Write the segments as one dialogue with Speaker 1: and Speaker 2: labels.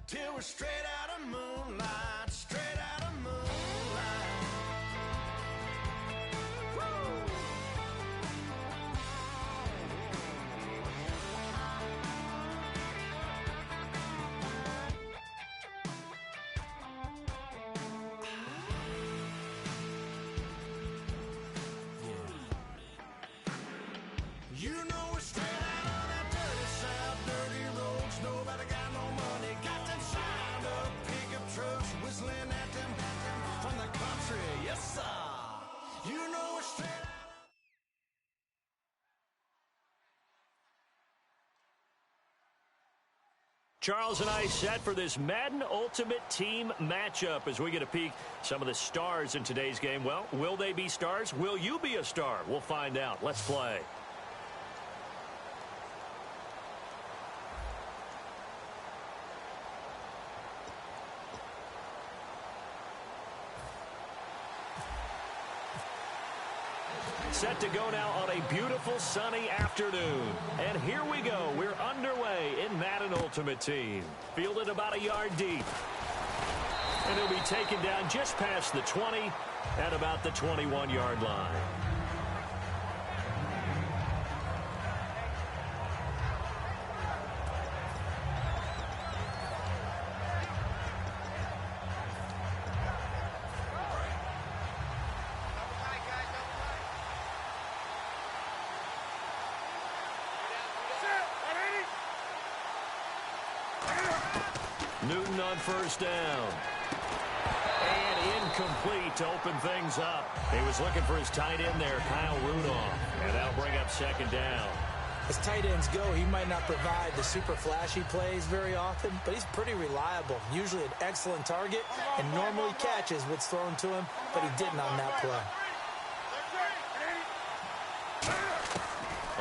Speaker 1: till we're straight out of moonlight, straight out of moonlight. You know we're straight out on that dirty south, dirty roads. Nobody got no money, got them signed up pickup trucks, whistling at them from the country. Yes, sir. You know we're straight out.
Speaker 2: Charles and I set for this Madden Ultimate Team matchup as we get a peek some of the stars in today's game. Well, will they be stars? Will you be a star? We'll find out. Let's play. Set to go now on a beautiful sunny afternoon. And here we go. We're underway in Madden Ultimate Team. Fielded about a yard deep. And he'll be taken down just past the 20 at about the 21-yard line. Newton on first down. And incomplete to open things up. He was looking for his tight end there, Kyle Rudolph. And that'll bring up second down.
Speaker 3: As tight ends go, he might not provide the super flashy plays very often, but he's pretty reliable. Usually an excellent target and normally catches what's thrown to him, but he didn't on that play.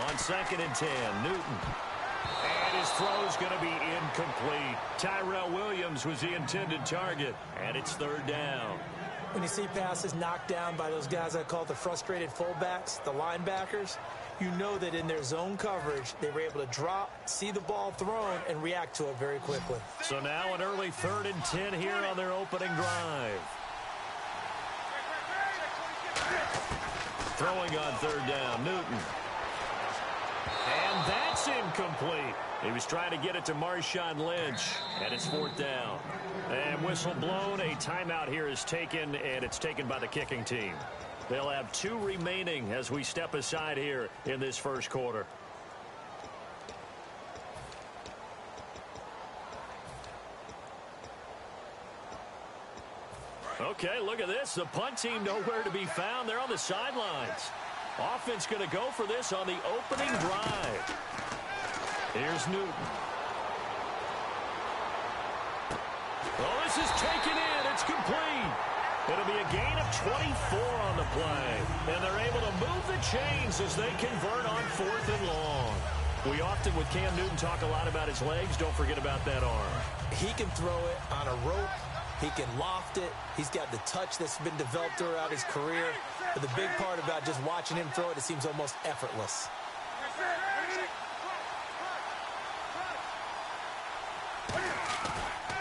Speaker 2: On 2nd and 10, Newton. And his throw's going to be incomplete. Tyrell Williams was the intended target, and it's 3rd down.
Speaker 3: When you see passes knocked down by those guys I call the frustrated fullbacks, the linebackers, you know that in their zone coverage, they were able to drop, see the ball thrown, and react to it very quickly.
Speaker 2: So now an early 3rd and 10 here on their opening drive. Throwing on 3rd down, Newton. And that's incomplete. He was trying to get it to Marshawn Lynch, and it's 4th down. And whistle blown, a timeout here is taken, and it's taken by the kicking team. They'll have 2 remaining as we step aside here in this first quarter. Okay, look at this. The punt team nowhere to be found. They're on the sidelines. Offense going to go for this on the opening drive. Here's Newton. Oh, this is taken in. It's complete. It'll be a gain of 24 on the play. And they're able to move the chains as they convert on 4th and long. We often, with Cam Newton, talk a lot about his legs. Don't forget about that arm.
Speaker 3: He can throw it on a rope. He can loft it. He's got the touch that's been developed throughout his career. But the big part about just watching him throw it seems almost effortless.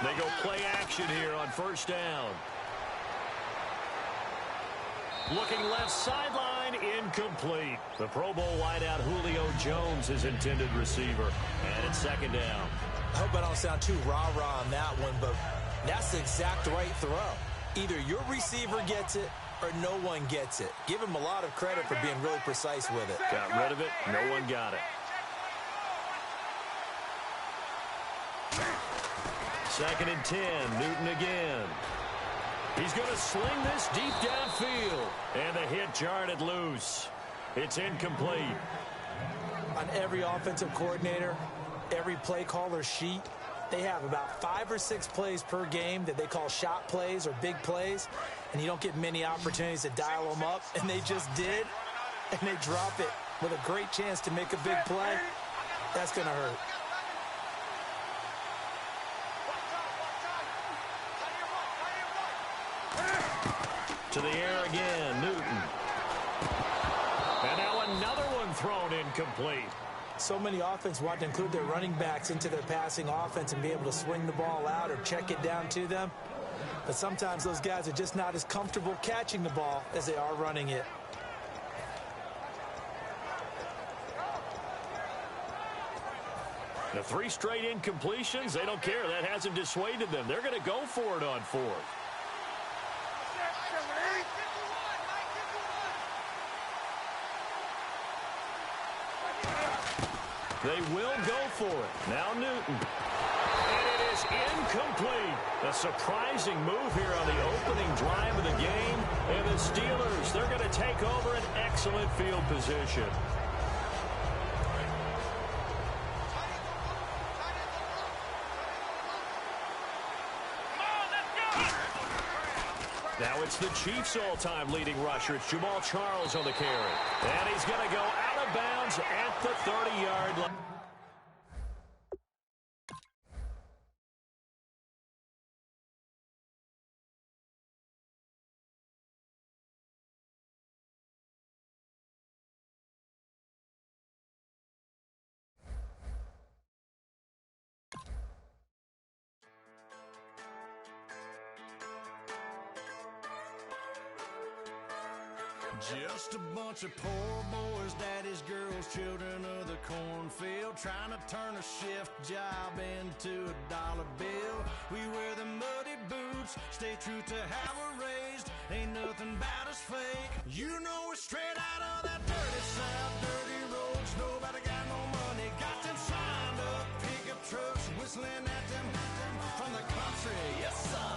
Speaker 2: They go play action here on 1st down. Looking left sideline, incomplete. The Pro Bowl wideout Julio Jones is intended receiver. And it's 2nd down.
Speaker 3: I hope I don't sound too rah-rah on that one, but that's the exact right throw. Either your receiver gets it or no one gets it. Give him a lot of credit for being really precise with it.
Speaker 2: Got rid of it. No one got it. 2nd and 10. Newton again. He's going to sling this deep downfield. And the hit jarred it loose. It's incomplete.
Speaker 3: On every offensive coordinator, every play caller sheet, they have about 5 or 6 plays per game that they call shot plays or big plays, and you don't get many opportunities to dial them up, and they just did, and they drop it with a great chance to make a big play. That's going to hurt.
Speaker 2: To the air again, Newton. And now another one thrown incomplete.
Speaker 3: So many offenses want to include their running backs into their passing offense and be able to swing the ball out or check it down to them. But sometimes those guys are just not as comfortable catching the ball as they are running it.
Speaker 2: The 3 straight incompletions, they don't care. That hasn't dissuaded them. They're going to go for it on 4th. They will go for it. Now Newton. And it is incomplete. A surprising move here on the opening drive of the game. And the Steelers, they're going to take over an excellent field position. Now it's the Chiefs' all-time leading rusher. It's Jamal Charles on the carry. And he's going to go out of bounds at the 30-yard line.
Speaker 1: Just a bunch of poor boys, daddy's girls, children of the cornfield, trying to turn a shift job into a dollar bill. We wear the muddy boots, stay true to how we're raised. Ain't nothing about us fake. You know we're straight out of that dirty south, dirty roads. Nobody got no money, got them signed up pickup trucks, whistling at them from the country. Yes, sir.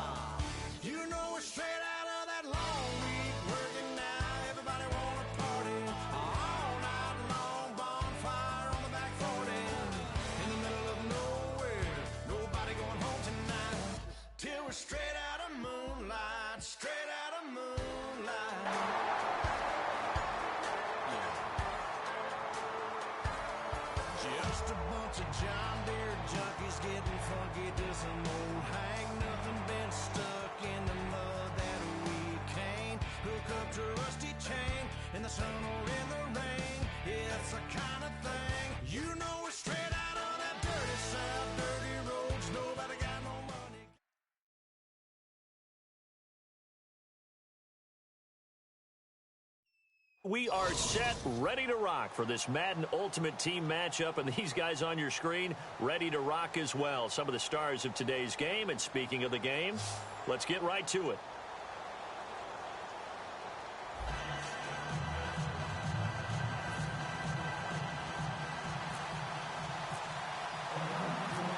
Speaker 1: You know we're straight out of that long week working now. Everybody wanna party all night long, bonfire on the back 40 in the middle of nowhere. Nobody going home tonight till we're straight out of moonlight, straight out of moonlight. Yeah. Just a bunch of John Deere junkies getting funky to some old hang. Nothing been stuck in the mud that we can't hook up to a rusty chain in the sun or in the rain. Yeah, it's the kind of thing. You know we're straight out of that dirty south, dirty roads. Nobody got no money.
Speaker 2: We are set, ready to rock for this Madden Ultimate Team matchup, and these guys on your screen ready to rock as well. Some of the stars of today's game, and speaking of the game, let's get right to it.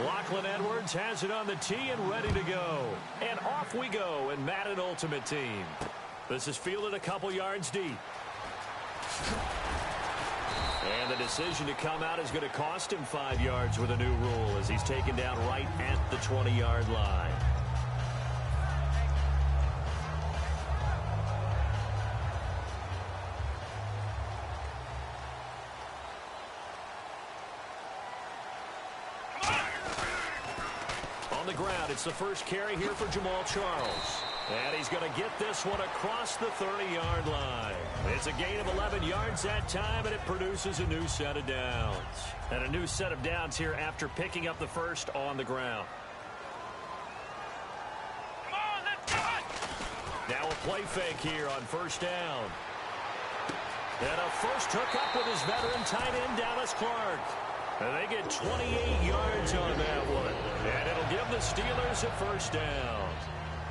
Speaker 2: Lachlan Edwards has it on the tee and ready to go. And off we go in Madden Ultimate Team. This is fielded a couple yards deep. And the decision to come out is going to cost him 5 yards with a new rule as he's taken down right at the 20-yard line. On the ground, it's the first carry here for Jamal Charles. And he's going to get this one across the 30-yard line. It's a gain of 11 yards that time, and it produces a new set of downs. And a new set of downs here after picking up the first on the ground.
Speaker 4: Come on, let's go it!
Speaker 2: Now a play fake here on first down. And a first hookup with his veteran tight end, Dallas Clark. And they get 28 yards on that one. And it'll give the Steelers a first down.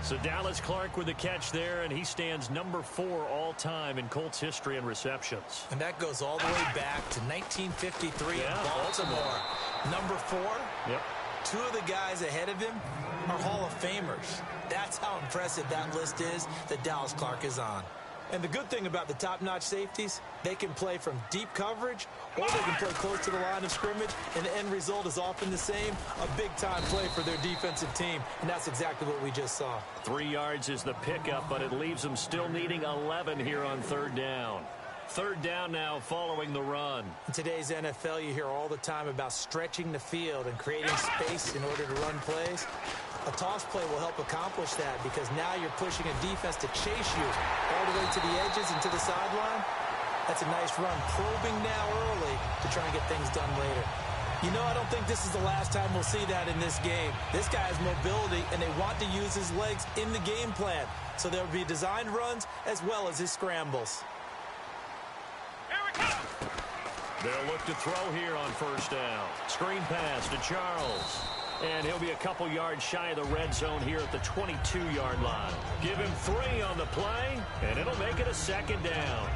Speaker 2: So Dallas Clark with the catch there, and he stands number 4 all-time in Colts history in receptions.
Speaker 3: And that goes all the way back to 1953 in Baltimore. Number 4,
Speaker 2: Yep.
Speaker 3: 2 of the guys ahead of him are Hall of Famers. That's how impressive that list is that Dallas Clark is on. And the good thing about the top-notch safeties, they can play from deep coverage or they can play close to the line of scrimmage, and the end result is often the same, a big-time play for their defensive team, and that's exactly what we just saw.
Speaker 2: 3 yards is the pickup, but it leaves them still needing 11 here on third down. Third down now following the run.
Speaker 3: In today's NFL, you hear all the time about stretching the field and creating space in order to run plays. A toss play will help accomplish that because now you're pushing a defense to chase you all the way to the edges and to the sideline. That's a nice run, probing now early to try and get things done later. You know, I don't think this is the last time we'll see that in this game. This guy has mobility, and they want to use his legs in the game plan. So there will be designed runs as well as his scrambles.
Speaker 4: Here we go.
Speaker 2: They'll look to throw here on first down. Screen pass to Charles. And he'll be a couple yards shy of the red zone here at the 22-yard line. Give him 3 on the play, and it'll make it a second down.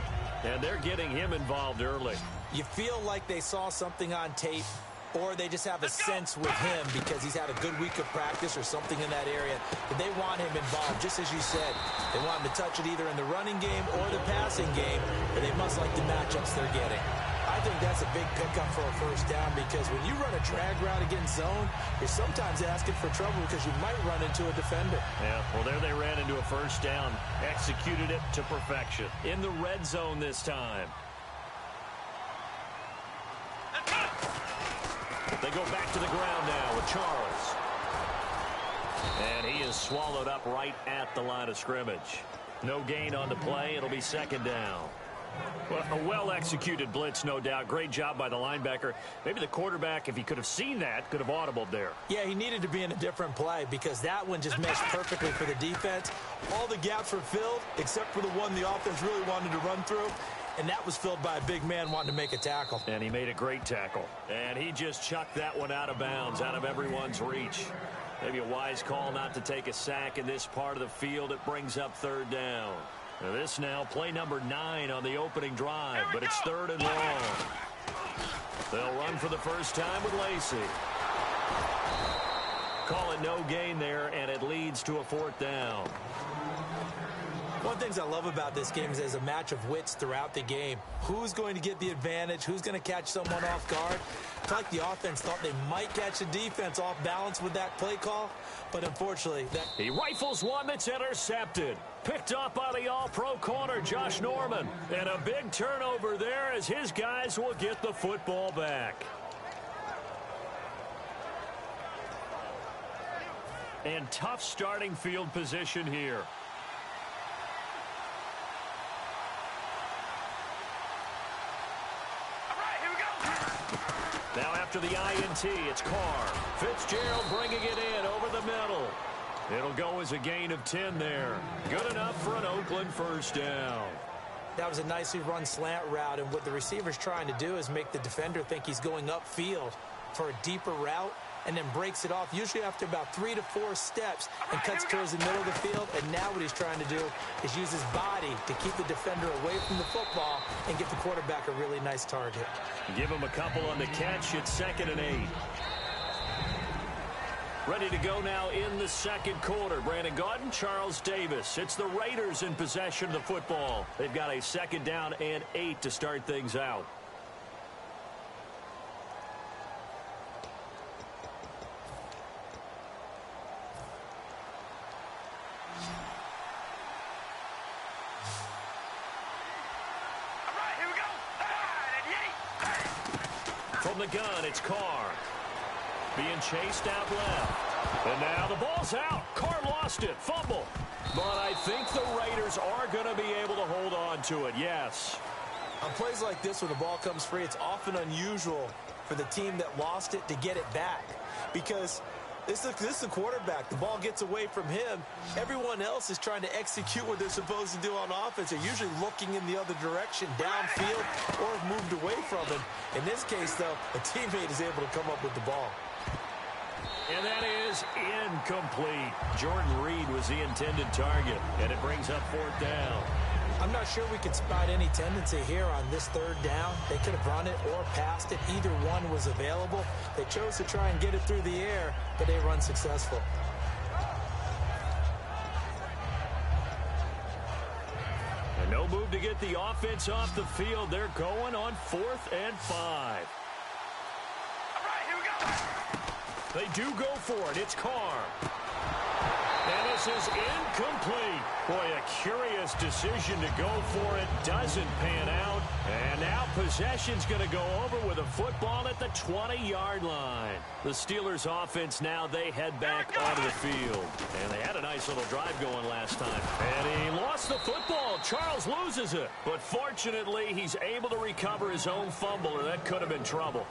Speaker 2: And they're getting him involved early.
Speaker 3: You feel like they saw something on tape, or they just have a sense with him because he's had a good week of practice or something in that area that they want him involved. Just as you said, they want him to touch it either in the running game or the passing game, but they must like the matchups they're getting. I think that's a big pickup for a first down because when you run a drag route against zone, you're sometimes asking for trouble because you might run into a defender.
Speaker 2: Yeah, well, there they ran into a first down, executed it to perfection. In the red zone this time. They go back to the ground now with Charles. And he is swallowed up right at the line of scrimmage. No gain on the play. It'll be second down. Well, a well-executed blitz, no doubt. Great job by the linebacker. Maybe the quarterback, if he could have seen that, could have audibled there.
Speaker 3: Yeah, he needed to be in a different play because that one just meshed perfectly for the defense. All the gaps were filled except for the one the offense really wanted to run through. And that was filled by a big man wanting to make a tackle.
Speaker 2: And he made a great tackle. And he just chucked that one out of bounds, out of everyone's reach. Maybe a wise call not to take a sack in this part of the field. It brings up third down. Now this now, play number 9 on the opening drive, but it's third and long. They'll run for the first time with Lacey. Call it no gain there, and it leads to a fourth down.
Speaker 3: One of the things I love about this game is there's a match of wits throughout the game. Who's going to get the advantage? Who's going to catch someone off guard? It's like the offense thought they might catch the defense off balance with that play call, but unfortunately,
Speaker 2: he rifles one that's intercepted. Picked up by the all-pro corner, Josh Norman. And a big turnover there as his guys will get the football back. And tough starting field position here. Now after the INT, it's Carr. Fitzgerald bringing it in over the middle. It'll go as a gain of 10 there. Good enough for an Oakland first down.
Speaker 3: That was a nicely run slant route, and what the receiver's trying to do is make the defender think he's going upfield for a deeper route and then breaks it off, usually after about 3 to 4 steps, and cuts towards the middle of the field. And now what he's trying to do is use his body to keep the defender away from the football and get the quarterback a really nice target.
Speaker 2: Give him a couple on the catch. It's 2nd and 8. Ready to go now in the second quarter. Brandon Gaudin, Charles Davis. It's the Raiders in possession of the football. They've got a 2nd down and 8 to start things out. From the gun, it's Carr. Being chased out left. And now the ball's out. Carr lost it. Fumble. But I think the Raiders are going to be able to hold on to it, yes.
Speaker 3: On plays like this, when the ball comes free, it's often unusual for the team that lost it to get it back. Because this is the quarterback. The ball gets away from him. Everyone else is trying to execute what they're supposed to do on offense. They're usually looking in the other direction, downfield, or have moved away from him. In this case, though, a teammate is able to come up with the ball.
Speaker 2: And that is incomplete. Jordan Reed was the intended target, and it brings up 4th down.
Speaker 3: I'm not sure we could spot any tendency here on this 3rd down. They could have run it or passed it. Either one was available. They chose to try and get it through the air, but they were unsuccessful.
Speaker 2: And no move to get the offense off the field. They're going on 4th and 5.
Speaker 4: All right, here we go.
Speaker 2: They do go for it. It's Carr. And this is incomplete. Boy, a curious decision to go for it. Doesn't pan out. And now possession's going to go over with a football at the 20-yard line. The Steelers offense now, they head back onto the field. And they had a nice little drive going last time. And he lost the football. Charles loses it. But fortunately, he's able to recover his own fumble, or that could have been trouble.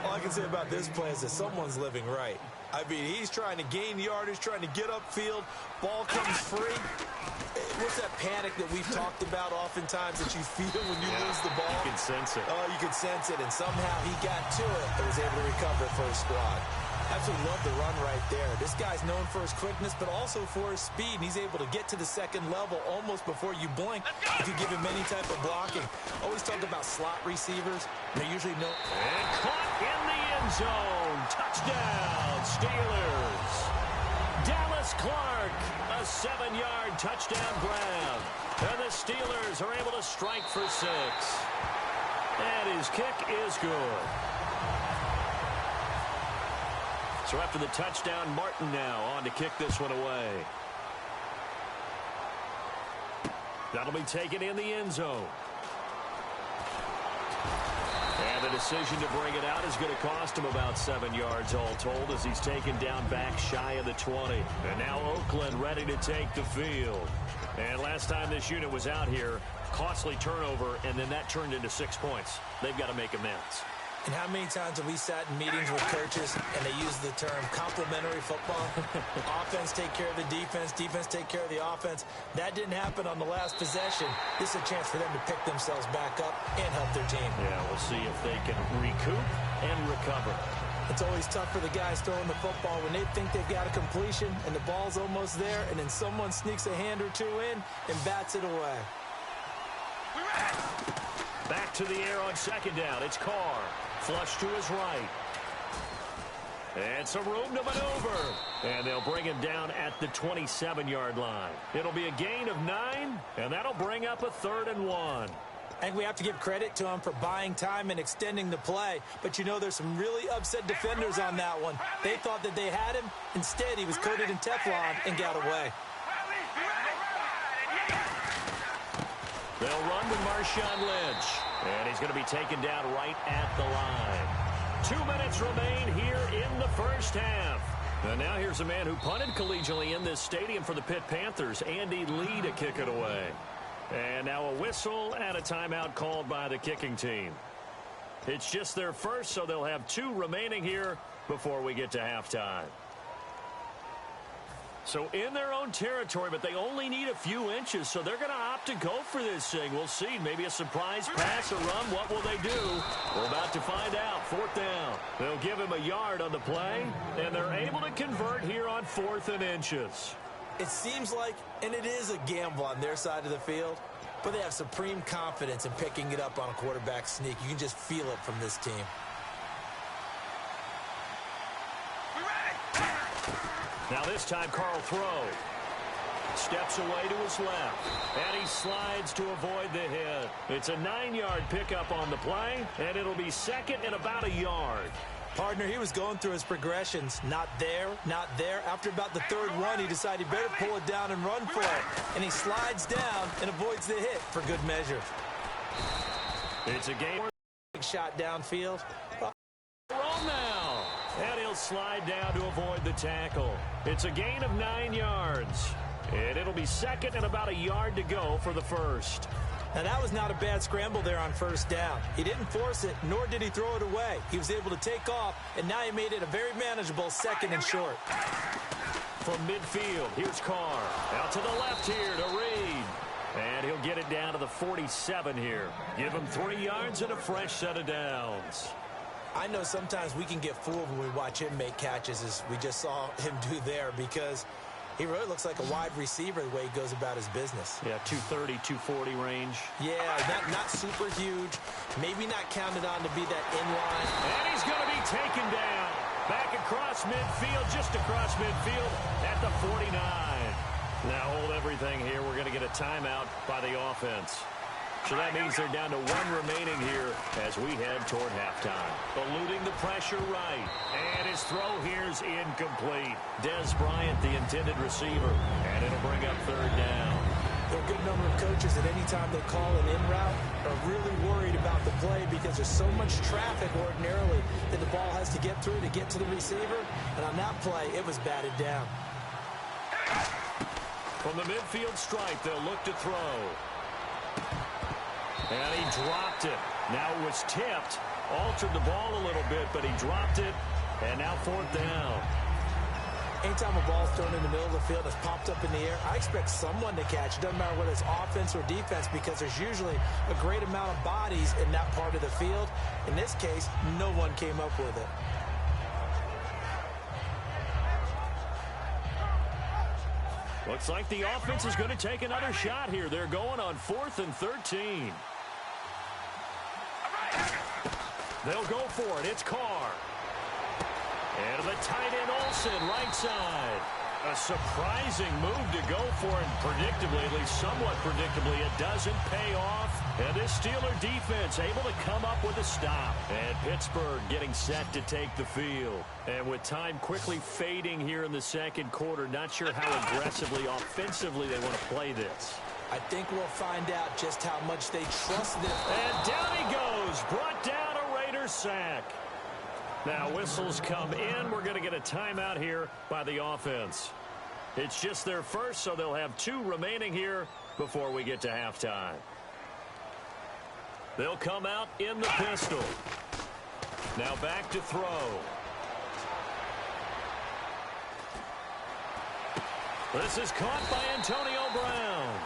Speaker 3: All I can say about this play is that someone's living right. I mean, he's trying to gain yardage, trying to get upfield. Ball comes free. What's that panic that we've talked about oftentimes that you feel when you lose the ball?
Speaker 2: You can sense it.
Speaker 3: Oh, you can sense it, and somehow he got to it and was able to recover it for his squad. Absolutely love the run right there. This guy's known for his quickness, but also for his speed. And he's able to get to the second level almost before you blink if you give him any type of blocking. Always talk about slot receivers. They usually know.
Speaker 2: And caught in the end zone. Touchdown, Steelers. Dallas Clark, a 7-yard touchdown grab. And the Steelers are able to strike for 6. And his kick is good. So after the touchdown, Martin now on to kick this one away. That'll be taken in the end zone. And the decision to bring it out is going to cost him about 7 yards all told as he's taken down back shy of the 20. And now Oakland ready to take the field. And last time this unit was out here, costly turnover, and then that turned into 6 points. They've got to make amends.
Speaker 3: And how many times have we sat in meetings with coaches and they use the term complementary football? Offense take care of the defense, defense take care of the offense. That didn't happen on the last possession. This is a chance for them to pick themselves back up and help their team.
Speaker 2: Yeah, we'll see if they can recoup and recover.
Speaker 3: It's always tough for the guys throwing the football when they think they've got a completion and the ball's almost there, and then someone sneaks a hand or two in and bats it away.
Speaker 2: Back to the air on second down. It's Carr. Flush to his right. And some room to maneuver. And they'll bring him down at the 27-yard line. It'll be a gain of 9, and that'll bring up a 3rd and 1.
Speaker 3: I think we have to give credit to him for buying time and extending the play. But, you know, there's some really upset defenders on that one. They thought that they had him. Instead, he was coated in Teflon and got away.
Speaker 2: They'll run with Marshawn Lynch. And he's going to be taken down right at the line. 2 minutes remain here in the first half. And now here's a man who punted collegially in this stadium for the Pitt Panthers, Andy Lee, to kick it away. And now a whistle and a timeout called by the kicking team. It's just their first, so they'll have 2 remaining here before we get to halftime. So in their own territory, but they only need a few inches, so they're going to opt to go for this thing. We'll see. Maybe a surprise pass or run. What will they do? We're about to find out. 4th down. They'll give him a yard on the play, and they're able to convert here on 4th and inches.
Speaker 3: It seems like, and it is a gamble on their side of the field, but they have supreme confidence in picking it up on a quarterback sneak. You can just feel it from this team.
Speaker 2: Now this time, Carl throw. Steps away to his left. And he slides to avoid the hit. It's a 9-yard pickup on the play, and it'll be 2nd and about a yard.
Speaker 3: Partner, he was going through his progressions. Not there, not there. After about the 3rd one, he decided he better pull it down and run for it. And he slides down and avoids the hit for good measure.
Speaker 2: It's a game.
Speaker 3: Shot downfield.
Speaker 2: Roll now. And he'll slide down to avoid the tackle. It's a gain of 9 yards. And it'll be 2nd and about a yard to go for the first.
Speaker 3: Now, that was not a bad scramble there on 1st down. He didn't force it, nor did he throw it away. He was able to take off, and now he made it a very manageable 2nd and short.
Speaker 2: From midfield, here's Carr. Out to the left here to Reed. And he'll get it down to the 47 here. Give him 3 yards and a fresh set of downs.
Speaker 3: I know sometimes we can get fooled when we watch him make catches, as we just saw him do there, because he really looks like a wide receiver the way he goes about his business.
Speaker 2: Yeah, 230, 240 range.
Speaker 3: Yeah, not super huge. Maybe not counted on to be that inline.
Speaker 2: And he's going to be taken down. Back across midfield, just across midfield at the 49. Now hold everything here. We're going to get a timeout by the offense. So that means they're down to 1 remaining here as we head toward halftime. Eluding the pressure right. And his throw here's incomplete. Des Bryant, the intended receiver. And it'll bring up 3rd down.
Speaker 3: There are a good number of coaches that any time they call an in route are really worried about the play because there's so much traffic ordinarily that the ball has to get through to get to the receiver. And on that play, it was batted down.
Speaker 2: From the midfield stripe, they'll look to throw. And he dropped it. Now it was tipped. Altered the ball a little bit, but he dropped it. And now 4th down.
Speaker 3: Anytime a ball's thrown in the middle of the field and it's popped up in the air, I expect someone to catch. It doesn't matter whether it's offense or defense because there's usually a great amount of bodies in that part of the field. In this case, no one came up with it.
Speaker 2: Looks like the offense is going to take another shot here. They're going on 4th and 13. They'll go for it. It's Carr. And the tight end Olsen, right side. A surprising move to go for, and predictably, at least somewhat predictably, it doesn't pay off. And this Steeler defense able to come up with a stop. And Pittsburgh getting set to take the field. And with time quickly fading here in the 2nd quarter, not sure how aggressively, offensively they want to play this.
Speaker 3: I think we'll find out just how much they trust this.
Speaker 2: And down he goes. Brought down a Raider sack. Now whistles come in. We're going to get a timeout here by the offense. It's just their first, so they'll have 2 remaining here before we get to halftime. They'll come out in the pistol. Now back to throw. This is caught by Antonio Brown.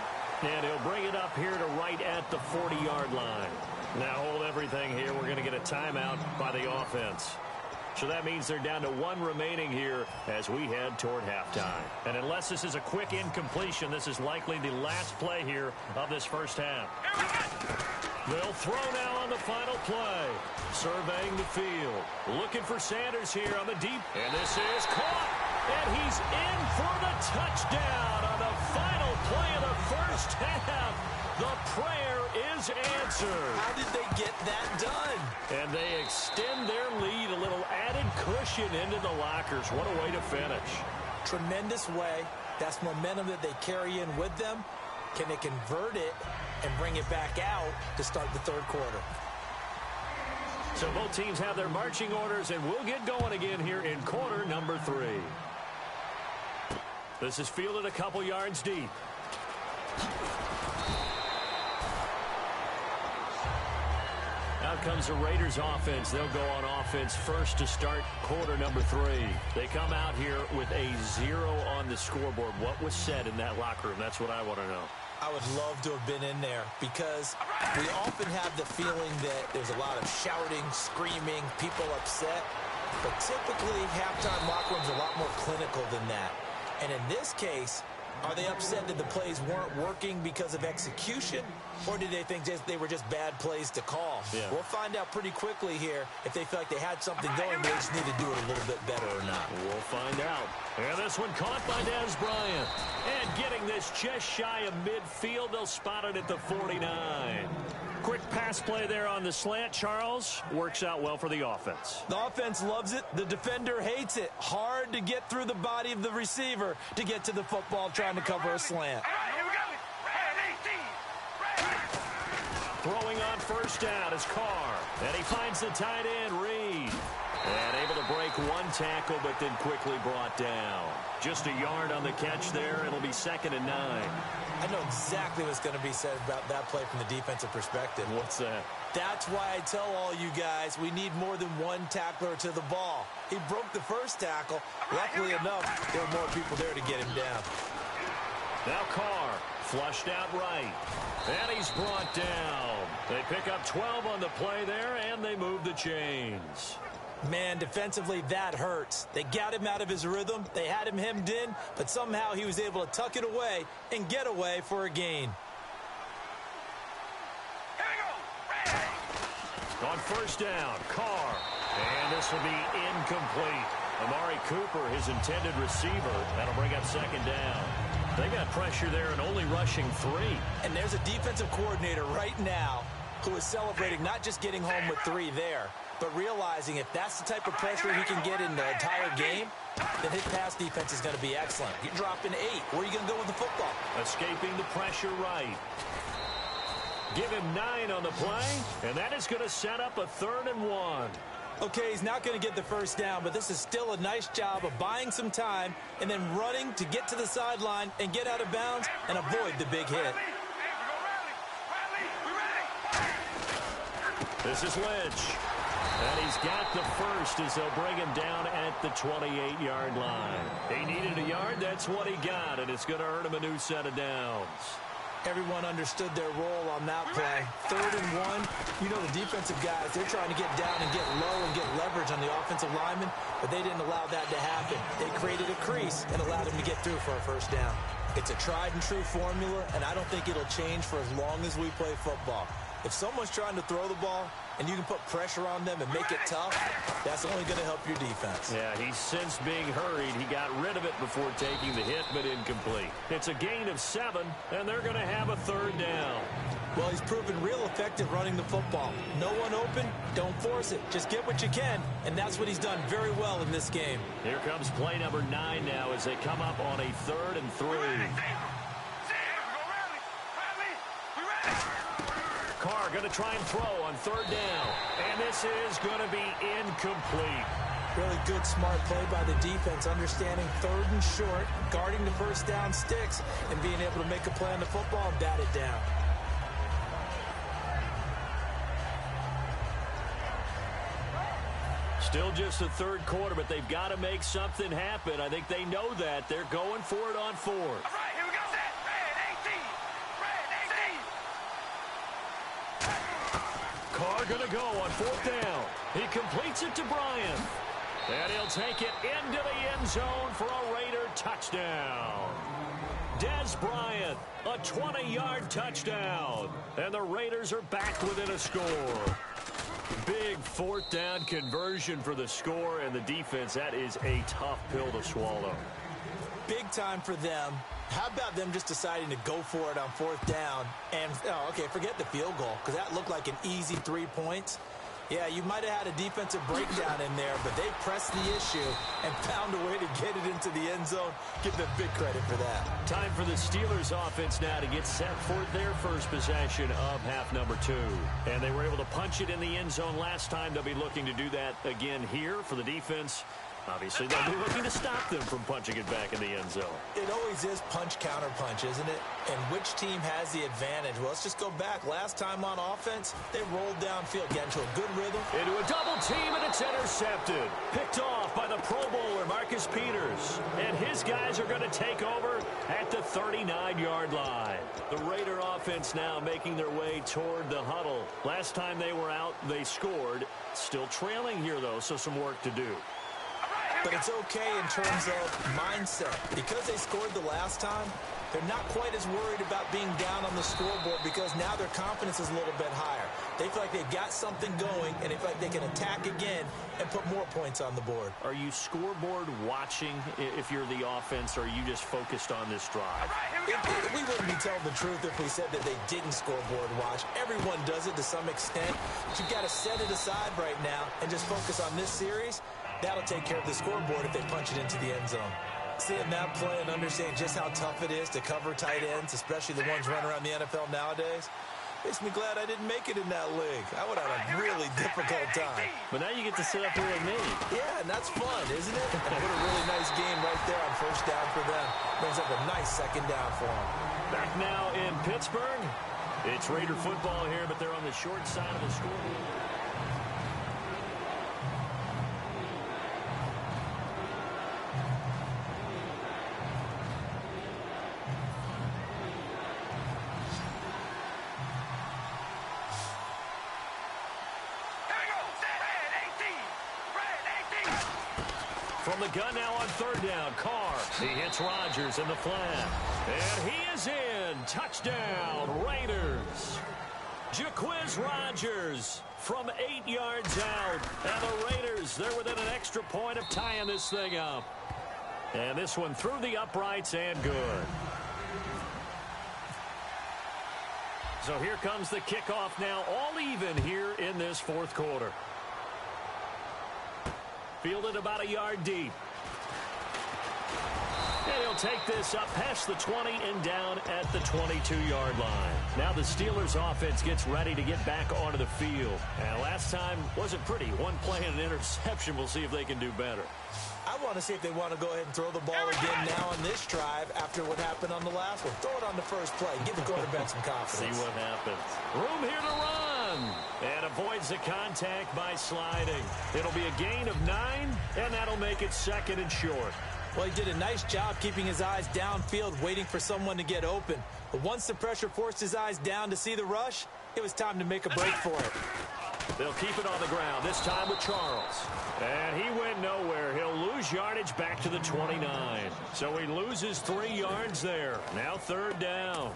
Speaker 2: And he'll bring it up here to right at the 40-yard line. Now hold everything here. We're going to get a timeout by the offense. So that means they're down to 1 remaining here as we head toward halftime. And unless this is a quick incompletion, this is likely the last play here of this first half. They'll throw now on the final play. Surveying the field. Looking for Sanders here on the deep. And this is caught. And he's in for the touchdown on the final play of the first half. The prayer is answered.
Speaker 3: How did they get that done?
Speaker 2: And they extend their lead, a little added cushion into the lockers. What a way to finish.
Speaker 3: Tremendous way. That's momentum that they carry in with them. Can they convert it and bring it back out to start the 3rd quarter?
Speaker 2: So both teams have their marching orders, and we'll get going again here in quarter number 3. This is fielded a couple yards deep. Out comes the Raiders offense. They'll go on offense first to start quarter number 3. They come out here with a 0 on the scoreboard. What was said in that locker room? That's what I want to know.
Speaker 3: I would love to have been in there because we often have the feeling that there's a lot of shouting, screaming, people upset. But typically, halftime locker rooms are a lot more clinical than that. And in this case, are they upset that the plays weren't working because of execution? Or did they think they were just bad plays to call?
Speaker 2: Yeah.
Speaker 3: We'll find out pretty quickly here if they feel like they had something going, they just need to do it a little bit better or not.
Speaker 2: We'll find out. And this one caught by Des Bryant. And getting this just shy of midfield, they'll spot it at the 49. Quick pass play there on the slant, Charles. Works out well for the offense.
Speaker 3: The offense loves it. The defender hates it. Hard to get through the body of the receiver to get to the football trying to cover a slant.
Speaker 2: Throwing on first down is Carr. And he finds the tight end, Reed. And able to break one tackle, but then quickly brought down. Just a yard on the catch there. It'll be 2nd and 9.
Speaker 3: I know exactly what's going to be said about that play from the defensive perspective.
Speaker 2: What's that?
Speaker 3: That's why I tell all you guys we need more than one tackler to the ball. He broke the first tackle. Luckily enough, there were more people there to get him down.
Speaker 2: Now Carr, flushed out right. And he's brought down. They pick up 12 on the play there, and they move the chains.
Speaker 3: Man, defensively, that hurts. They got him out of his rhythm. They had him hemmed in, but somehow he was able to tuck it away and get away for a gain.
Speaker 2: On first down, Carr. And this will be incomplete. Amari Cooper, his intended receiver. That'll bring up 2nd down. They got pressure there and only rushing 3.
Speaker 3: And there's a defensive coordinator right now who is celebrating not just getting home with 3 there, but realizing if that's the type of pressure he can get in the entire game, then his pass defense is going to be excellent. You're dropping 8. Where are you going to go with the football?
Speaker 2: Escaping the pressure right. Give him 9 on the play, and that is going to set up a 3rd and 1.
Speaker 3: Okay, he's not going to get the first down, but this is still a nice job of buying some time and then running to get to the sideline and get out of bounds and avoid the big hit.
Speaker 2: This is Lynch. And he's got the first as they'll bring him down at the 28-yard line. He needed a yard. That's what he got, and it's going to earn him a new set of downs.
Speaker 3: Everyone understood their role on that play. 3rd and 1. You know the defensive guys, they're trying to get down and get low and get leverage on the offensive lineman, but they didn't allow that to happen. They created a crease and allowed him to get through for a first down. It's a tried-and-true formula, and I don't think it'll change for as long as we play football. If someone's trying to throw the ball and you can put pressure on them and make it tough, that's only going to help your defense.
Speaker 2: Yeah, he's since being hurried. He got rid of it before taking the hit, but incomplete. It's a gain of 7, and they're going to have a 3rd down.
Speaker 3: Well, he's proven real effective running the football. No one open, don't force it. Just get what you can, and that's what he's done very well in this game.
Speaker 2: Here comes play number 9 now as they come up on a 3rd and 3. Carr going to try and throw on 3rd down. And this is going to be incomplete.
Speaker 3: Really good, smart play by the defense, understanding 3rd and short, guarding the first down sticks, and being able to make a play on the football and bat it down.
Speaker 2: Still just the 3rd quarter, but they've got to make something happen. I think they know that. They're going for it on 4th.
Speaker 4: All right, here we go. Set. Red 18.
Speaker 2: Carr going to go on 4th down. He completes it to Bryant. And he'll take it into the end zone for a Raider touchdown. Des Bryant, a 20-yard touchdown. And the Raiders are back within a score. Big 4th down conversion for the score, and the defense, that is a tough pill to swallow.
Speaker 3: Big time for them. How about them just deciding to go for it on 4th down? And, okay, forget the field goal, because that looked like an easy 3 points. Yeah, you might have had a defensive breakdown in there, but they pressed the issue and found a way to get it into the end zone. Give them big credit for that.
Speaker 2: Time for the Steelers offense now to get set for their first possession of half number 2. And they were able to punch it in the end zone last time. They'll be looking to do that again here for the defense. Obviously, they'll be looking to stop them from punching it back in the end zone.
Speaker 3: It always is punch-counter-punch, isn't it? And which team has the advantage? Well, let's just go back. Last time on offense, they rolled downfield, get into a good rhythm.
Speaker 2: Into a double team, and it's intercepted. Picked off by the Pro Bowler, Marcus Peters. And his guys are going to take over at the 39-yard line. The Raider offense now making their way toward the huddle. Last time they were out, they scored. Still trailing here, though, so some work to do.
Speaker 3: But it's okay in terms of mindset. Because they scored the last time, they're not quite as worried about being down on the scoreboard because now their confidence is a little bit higher. They feel like they've got something going, and they feel like they can attack again and put more points on the board.
Speaker 2: Are you scoreboard watching if you're the offense, or are you just focused on this drive?
Speaker 3: We wouldn't be telling the truth if we said that they didn't scoreboard watch. Everyone does it to some extent. But you've got to set it aside right now and just focus on this series. That'll take care of the scoreboard if they punch it into the end zone. Seeing that play and understanding just how tough it is to cover tight ends, especially the ones running around the NFL nowadays, makes me glad I didn't make it in that league. I would have had a really difficult time.
Speaker 2: But now you get to sit up here with me.
Speaker 3: Yeah, and that's fun, isn't it? What a really nice game right there on first down for them. Brings up a nice second down for them.
Speaker 2: Back now in Pittsburgh. It's Raider football here, but they're on the short side of the scoreboard. From the gun now on third down, Carr. He hits Rodgers in the flat. And he is in. Touchdown, Raiders. Jaquiz Rodgers from 8 yards out. And the Raiders, they're within an extra point of tying this thing up. And this one through the uprights and good. So here comes the kickoff now, all even here in this fourth quarter. Fielded about a yard deep. And he'll take this up past the 20 and down at the 22-yard line. Now the Steelers offense gets ready to get back onto the field. And last time wasn't pretty. One play and an interception. We'll see if they can do better.
Speaker 3: I want to see if they want to go ahead and throw the ball again now on this drive after what happened on the last one. Throw it on the first play. Give the quarterback some confidence.
Speaker 2: See what happens. Room here to run. And avoids the contact by sliding. It'll be a gain of 9, and that'll make it 2nd and short.
Speaker 3: Well, he did a nice job keeping his eyes downfield, waiting for someone to get open. But once the pressure forced his eyes down to see the rush, it was time to make a break for it.
Speaker 2: They'll keep it on the ground, this time with Charles. And he went nowhere. He'll lose yardage back to the 29. So he loses 3 yards there. Now 3rd down.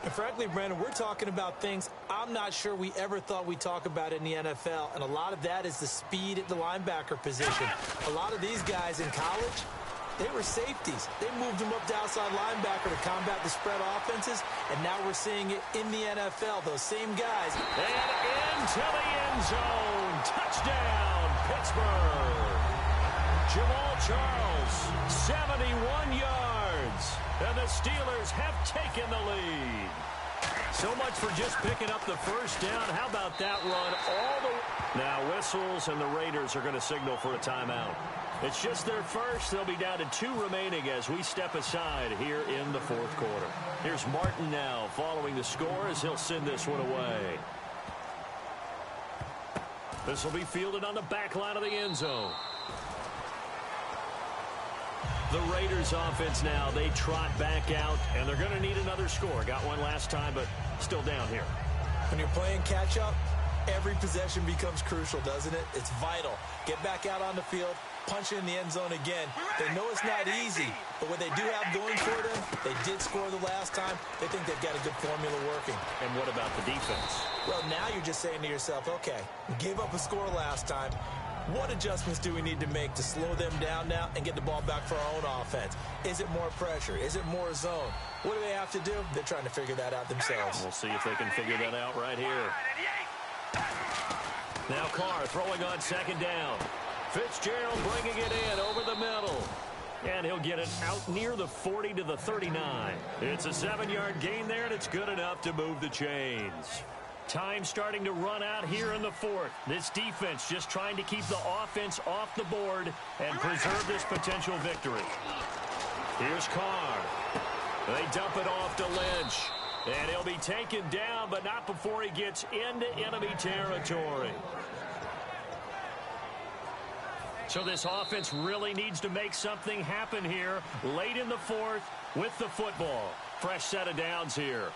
Speaker 3: And frankly, Brandon, we're talking about things I'm not sure we ever thought we'd talk about in the NFL. And a lot of that is the speed at the linebacker position. A lot of these guys in college, they were safeties. They moved them up to outside linebacker to combat the spread offenses, and now we're seeing it in the NFL. Those same guys.
Speaker 2: And into the end zone. Touchdown, Pittsburgh. Jamal Charles, 71 yards. And the Steelers have taken the lead. So much for just picking up the first down. How about that run all the way? Now whistles, and the Raiders are going to signal for a timeout. It's just their first. They'll be down to 2 remaining as we step aside here in the fourth quarter. Here's Martin now following the score as he'll send this one away. This will be fielded on the back line of the end zone. The Raiders offense now, they trot back out, and they're going to need another score. Got one last time, but still down here.
Speaker 3: When you're playing catch-up, every possession becomes crucial, doesn't it? It's vital. Get back out on the field, punch it in the end zone again. They know it's not easy, but what they do have going for them, they did score the last time. They think they've got a good formula working.
Speaker 2: And what about the defense?
Speaker 3: Well, now you're just saying to yourself, okay, we gave up a score last time. What adjustments do we need to make to slow them down now and get the ball back for our own offense? Is it more pressure? Is it more zone? What do they have to do? They're trying to figure that out themselves.
Speaker 2: We'll see if they can figure that out right here. Now Carr throwing on 2nd down. Fitzgerald bringing it in over the middle. And he'll get it out near the 40 to the 39. It's a 7-yard gain there, and it's good enough to move the chains. Time starting to run out here in the fourth. This defense just trying to keep the offense off the board and preserve this potential victory. Here's Carr. They dump it off to Lynch. And he'll be taken down, but not before he gets into enemy territory. So this offense really needs to make something happen here late in the fourth with the football. Fresh set of downs here.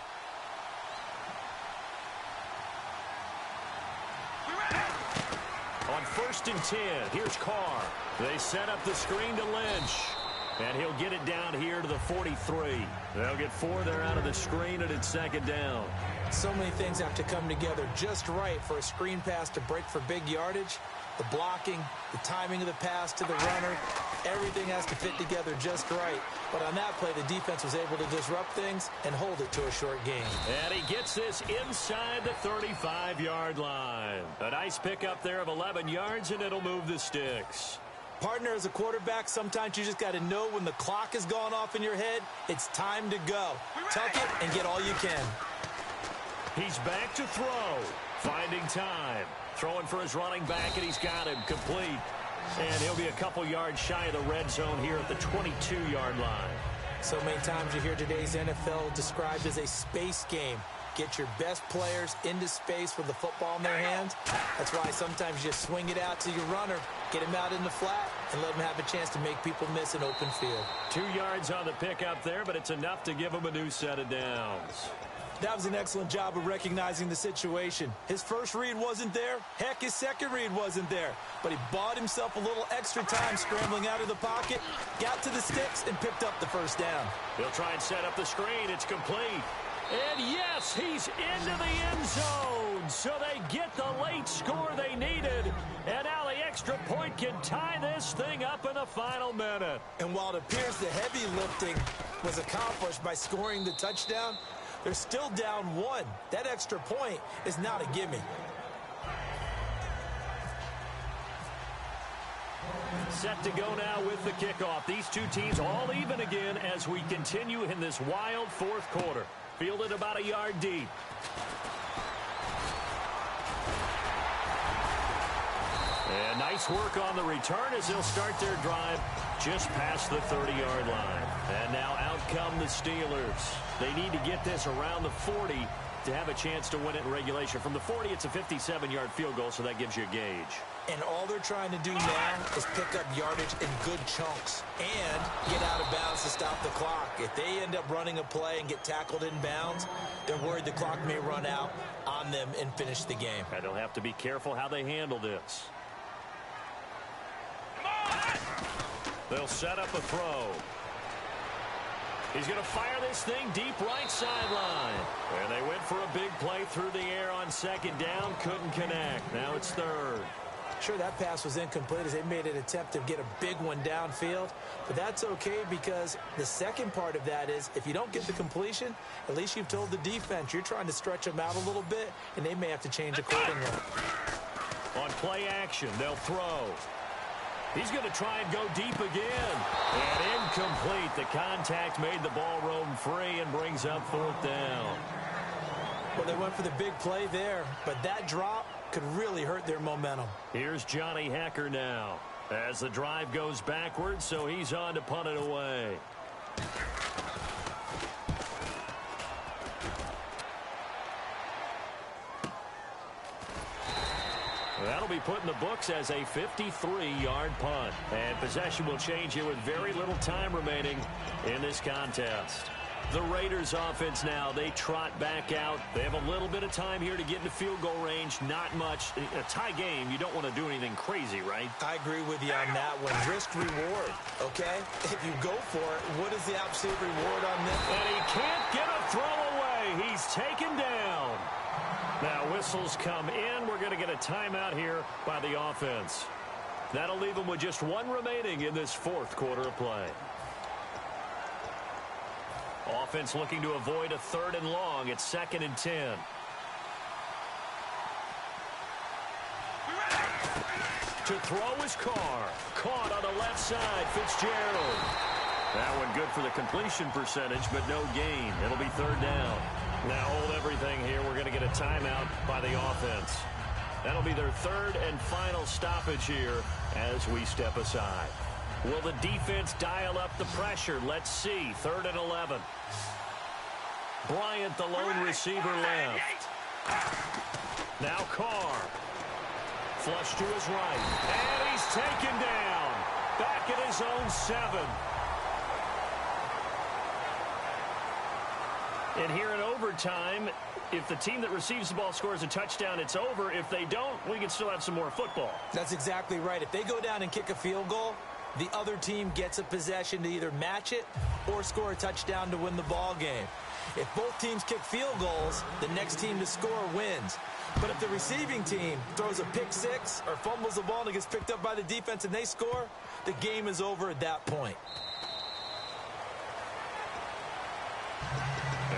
Speaker 2: On 1st and 10, here's Carr. They set up the screen to Lynch. And he'll get it down here to the 43. They'll get 4 there out of the screen, and it's 2nd down.
Speaker 3: So many things have to come together just right for a screen pass to break for big yardage. The blocking, the timing of the pass to the runner, everything has to fit together just right. But on that play, the defense was able to disrupt things and hold it to a short gain.
Speaker 2: And he gets this inside the 35-yard line. A nice pickup there of 11 yards, and it'll move the sticks.
Speaker 3: Partner, as a quarterback, sometimes you just got to know when the clock has gone off in your head, it's time to go. Tuck it and get all you can.
Speaker 2: He's back to throw, finding time. Throwing for his running back, and he's got him complete. And he'll be a couple yards shy of the red zone here at the 22-yard line.
Speaker 3: So many times you hear today's NFL described as a space game. Get your best players into space with the football in their hands. That's why sometimes you swing it out to your runner, get him out in the flat, and let him have a chance to make people miss an open field.
Speaker 2: 2 yards on the pickup there, but it's enough to give him a new set of downs.
Speaker 3: That was an excellent job of recognizing the situation. His first read wasn't there. Heck, his second read wasn't there. But he bought himself a little extra time scrambling out of the pocket, got to the sticks, and picked up the first down.
Speaker 2: He'll try and set up the screen. It's complete. And yes, he's into the end zone. So they get the late score they needed. And now they extra point can tie this thing up in the final minute.
Speaker 3: And while it appears the heavy lifting was accomplished by scoring the touchdown, they're still down 1. That extra point is not a gimme.
Speaker 2: Set to go now with the kickoff. These two teams all even again as we continue in this wild fourth quarter. Fielded about a yard deep. And nice work on the return as they'll start their drive just past the 30-yard line. And now out come the Steelers. They need to get this around the 40 to have a chance to win it in regulation. From the 40, it's a 57-yard field goal, so that gives you a gauge.
Speaker 3: And all they're trying to do now is pick up yardage in good chunks and get out of bounds to stop the clock. If they end up running a play and get tackled in bounds, they're worried the clock may run out on them and finish the game.
Speaker 2: And they'll have to be careful how they handle this. They'll set up a throw. He's going to fire this thing deep right sideline. And they went for a big play through the air on second down. Couldn't connect. Now it's third.
Speaker 3: Sure, that pass was incomplete as they made an attempt to get a big one downfield. But that's okay because the second part of that is if you don't get the completion, at least you've told the defense you're trying to stretch them out a little bit, and they may have to change accordingly.
Speaker 2: On play action, they'll throw. He's going to try and go deep again. And incomplete. The contact made the ball roam free and brings up fourth down.
Speaker 3: Well, they went for the big play there, but that drop could really hurt their momentum.
Speaker 2: Here's Johnny Hacker now as the drive goes backwards, so he's on to punt it away. That'll be put in the books as a 53-yard punt. And possession will change here with very little time remaining in this contest. The Raiders offense now, they trot back out. They have a little bit of time here to get into field goal range. Not much. A tie game, you don't want to do anything crazy, right?
Speaker 3: I agree with you on that one. Risk reward, okay? If you go for it, what is the absolute reward on this?
Speaker 2: And he can't get a throw away. He's taken down. Now whistles come in. We're going to get a timeout here by the offense. That'll leave them with just one remaining in this fourth quarter of play. Offense looking to avoid a third and long. It's 2nd and 10. To throw is Carr. Caught on the left side. Fitzgerald. That one good for the completion percentage, but no gain. It'll be third down. Now hold everything here. We're going to get a timeout by the offense. That'll be their third and final stoppage here as we step aside. Will the defense dial up the pressure? Let's see. 3rd and 11. Bryant, the lone receiver, left. Now Carr. Flush to his right. And he's taken down. Back at his own 7. And here in overtime, if the team that receives the ball scores a touchdown, it's over. If they don't, we can still have some more football.
Speaker 3: That's exactly right. If they go down and kick a field goal, the other team gets a possession to either match it or score a touchdown to win the ball game. If both teams kick field goals, the next team to score wins. But if the receiving team throws a pick six or fumbles the ball and it gets picked up by the defense and they score, the game is over at that point.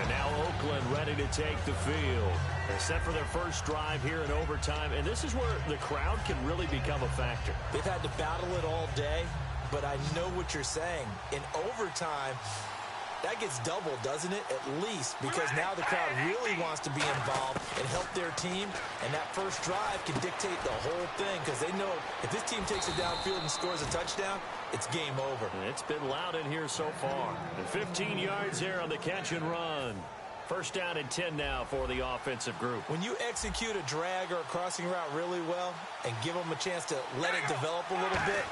Speaker 2: And now Oakland ready to take the field. They're set for their first drive here in overtime, and this is where the crowd can really become a factor.
Speaker 3: They've had to battle it all day, but I know what you're saying. In overtime, that gets doubled, doesn't it? At least, because now the crowd really wants to be involved and help their team, and that first drive can dictate the whole thing because they know if this team takes it downfield and scores a touchdown, it's game over.
Speaker 2: And it's been loud in here so far. And 15 yards there on the catch and run. First down and 10 now for the offensive group.
Speaker 3: When you execute a drag or a crossing route really well and give them a chance to let it develop a little bit,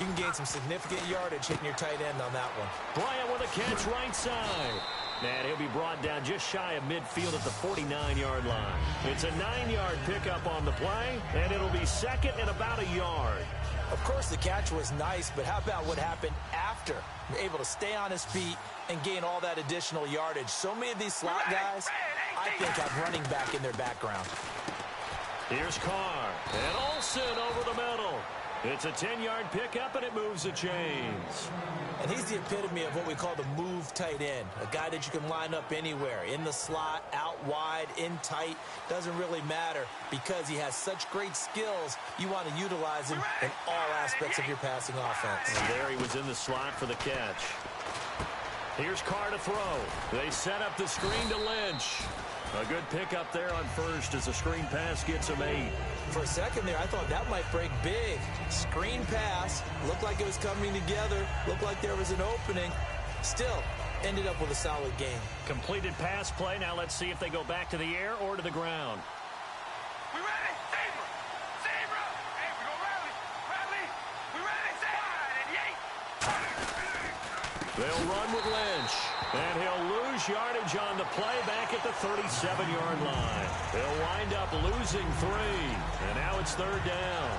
Speaker 3: you can gain some significant yardage hitting your tight end on that one.
Speaker 2: Bryant with a catch right side. And he'll be brought down just shy of midfield at the 49-yard line. It's a 9-yard pickup on the play, and it'll be second and about a yard.
Speaker 3: Of course, the catch was nice, but how about what happened after? Able to stay on his feet and gain all that additional yardage. So many of these slot guys, I think, have running back in their background.
Speaker 2: Here's Carr. And Olsen over the middle. It's a 10-yard pickup, and it moves the chains.
Speaker 3: And he's the epitome of what we call the move tight end, a guy that you can line up anywhere, in the slot, out wide, in tight, doesn't really matter because he has such great skills. You want to utilize him in all aspects of your passing offense.
Speaker 2: And there he was in the slot for the catch. Here's Carr to throw. They set up the screen to Lynch. A good pickup there on first as the screen pass gets him 8.
Speaker 3: For a second there, I thought that might break big. Screen pass, looked like it was coming together, looked like there was an opening. Still, ended up with a solid game.
Speaker 2: Completed pass play. Now let's see if they go back to the air or to the ground.
Speaker 4: We ready? Zebra! Zebra! Hey, we gonna rally! Rally! We ready? Wide and yay!
Speaker 2: They'll run with Lynch. And he'll lose yardage on the play back at the 37-yard line. They'll wind up losing 3. And now it's 3rd down.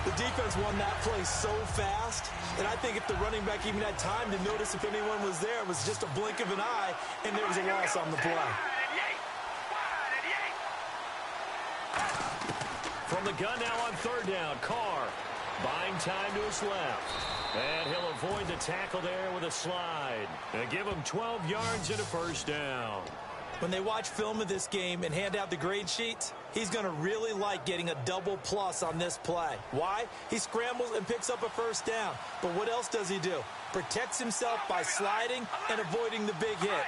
Speaker 3: The defense won that play so fast that I think if the running back even had time to notice if anyone was there, it was just a blink of an eye, and there was a loss on the play.
Speaker 2: From the gun now on 3rd down, Carr buying time to his left. And he'll avoid the tackle there with a slide. And give him 12 yards and a 1st down.
Speaker 3: When they watch film of this game and hand out the grade sheets, he's going to really like getting a double plus on this play. Why? He scrambles and picks up a 1st down. But what else does he do? Protects himself by sliding and avoiding the big hit.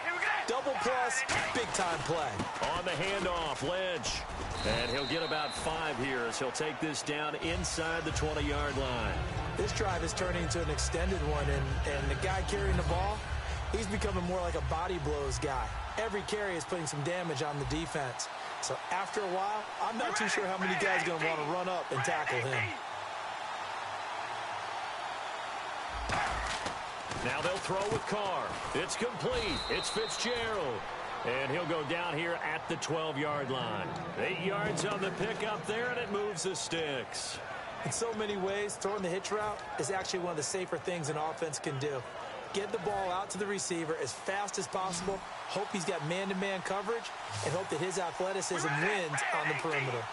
Speaker 3: Double plus, big-time play.
Speaker 2: On the handoff, Lynch. And he'll get about 5 here as he'll take this down inside the 20-yard line.
Speaker 3: This drive is turning into an extended one, and the guy carrying the ball, he's becoming more like a body blows guy. Every carry is putting some damage on the defense. So after a while, I'm not too sure how many guys are going to want to run up and tackle him.
Speaker 2: Now they'll throw with Carr. It's complete. It's Fitzgerald. And he'll go down here at the 12-yard line. 8 yards on the pickup there, and it moves the sticks.
Speaker 3: In so many ways, throwing the hitch route is actually one of the safer things an offense can do. Get the ball out to the receiver as fast as possible, hope he's got man-to-man coverage, and hope that his athleticism wins on the perimeter.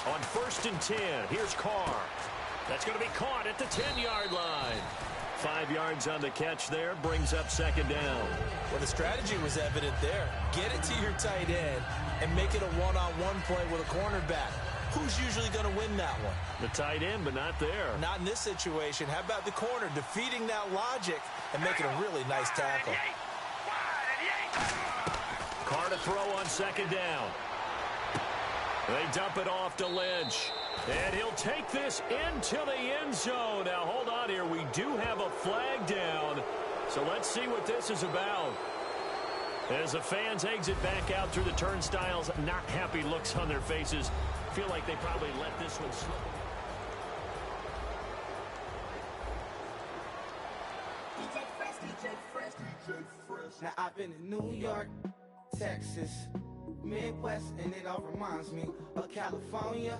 Speaker 2: On 1st and 10, here's Carr. That's going to be caught at the 10-yard line. 5 yards on the catch there, brings up 2nd down.
Speaker 3: Well, the strategy was evident there. Get it to your tight end and make it a one-on-one play with a cornerback. Who's usually going to win that one?
Speaker 2: The tight end, but not there.
Speaker 3: Not in this situation. How about the corner defeating that logic and making a really nice tackle?
Speaker 2: Carr to throw on 2nd down. They dump it off to Lynch. And he'll take this into the end zone. Now, hold on here. We do have a flag down. So let's see what this is about. As the fans exit back out through the turnstiles, not happy looks on their faces. Feel like they probably let this one slip.
Speaker 5: Now I've been in New York, Texas, Midwest, and it all reminds me of California,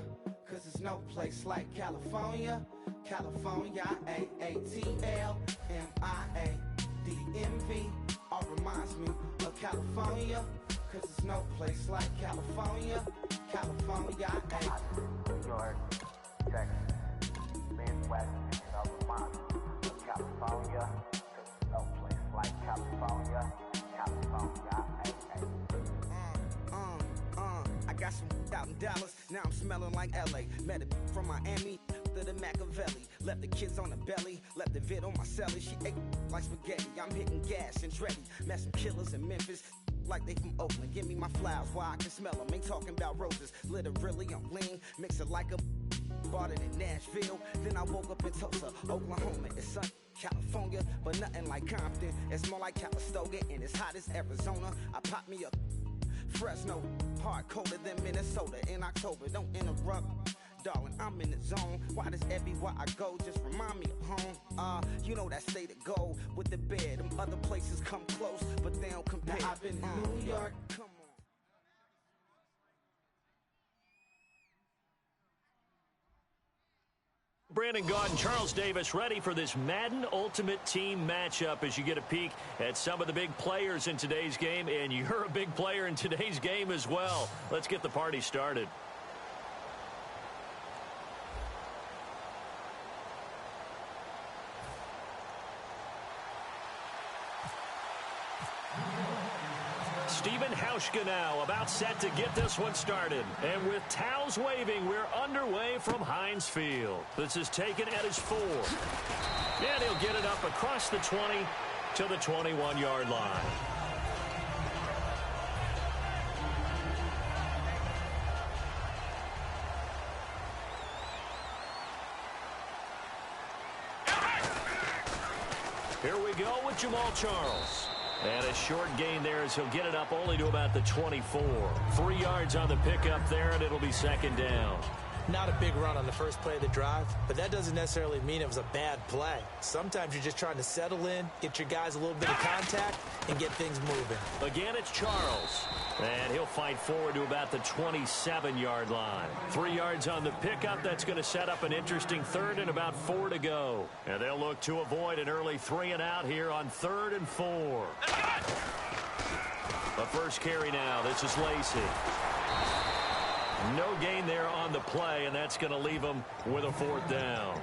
Speaker 5: cause there's no place like California. California, A-A-T-L-M-I-A-D-M-V, all reminds me of California, cause there's no place like California. California,
Speaker 6: New York, Texas, Midwest, and all reminds me of California, cause there's no place like California. California,
Speaker 5: I got some out in Dallas, now I'm smelling like LA. Met a from Miami to the Machiavelli. Left the kids on the belly, left the vid on my celly. She ate like spaghetti, I'm hitting gas and Dreddy. Met some killers in Memphis, like they from Oakland. Give me my flowers while I can smell them. Ain't talking about roses, literally I'm lean. Mix it like a bought it in Nashville. Then I woke up in Tulsa, Oklahoma. It's sun, California, but nothing like Compton. It's more like Calistoga, and it's hot as Arizona. I pop me up Fresno, hard colder than Minnesota in October. Don't interrupt, darling, I'm in the zone. Why does everywhere I go just remind me of home? You know that state of gold with the bed. Them other places come close, but they don't compare. Now I've been in New York. Come on.
Speaker 2: Brandon Gaud and Charles Davis ready for this Madden Ultimate Team matchup as you get a peek at some of the big players in today's game, and you're a big player in today's game as well. Let's get the party started. Steven Hauschka now about set to get this one started. And with towels waving, we're underway from Heinz Field. This is taken at his 4. And he'll get it up across the 20 to the 21-yard line. Here we go with Jamal Charles. And a short gain there as he'll get it up only to about the 24. 3 yards on the pickup there, and it'll be second down.
Speaker 3: Not a big run on the first play of the drive, but that doesn't necessarily mean it was a bad play. Sometimes you're just trying to settle in, get your guys a little bit of contact, and get things moving.
Speaker 2: Again, it's Charles. And he'll fight forward to about the 27-yard line. 3 yards on the pickup. That's going to set up an interesting third and about 4 to go. And they'll look to avoid an early 3 and out here on 3rd and 4. The first carry now. This is Lacey. No gain there on the play, and that's going to leave him with a 4th down.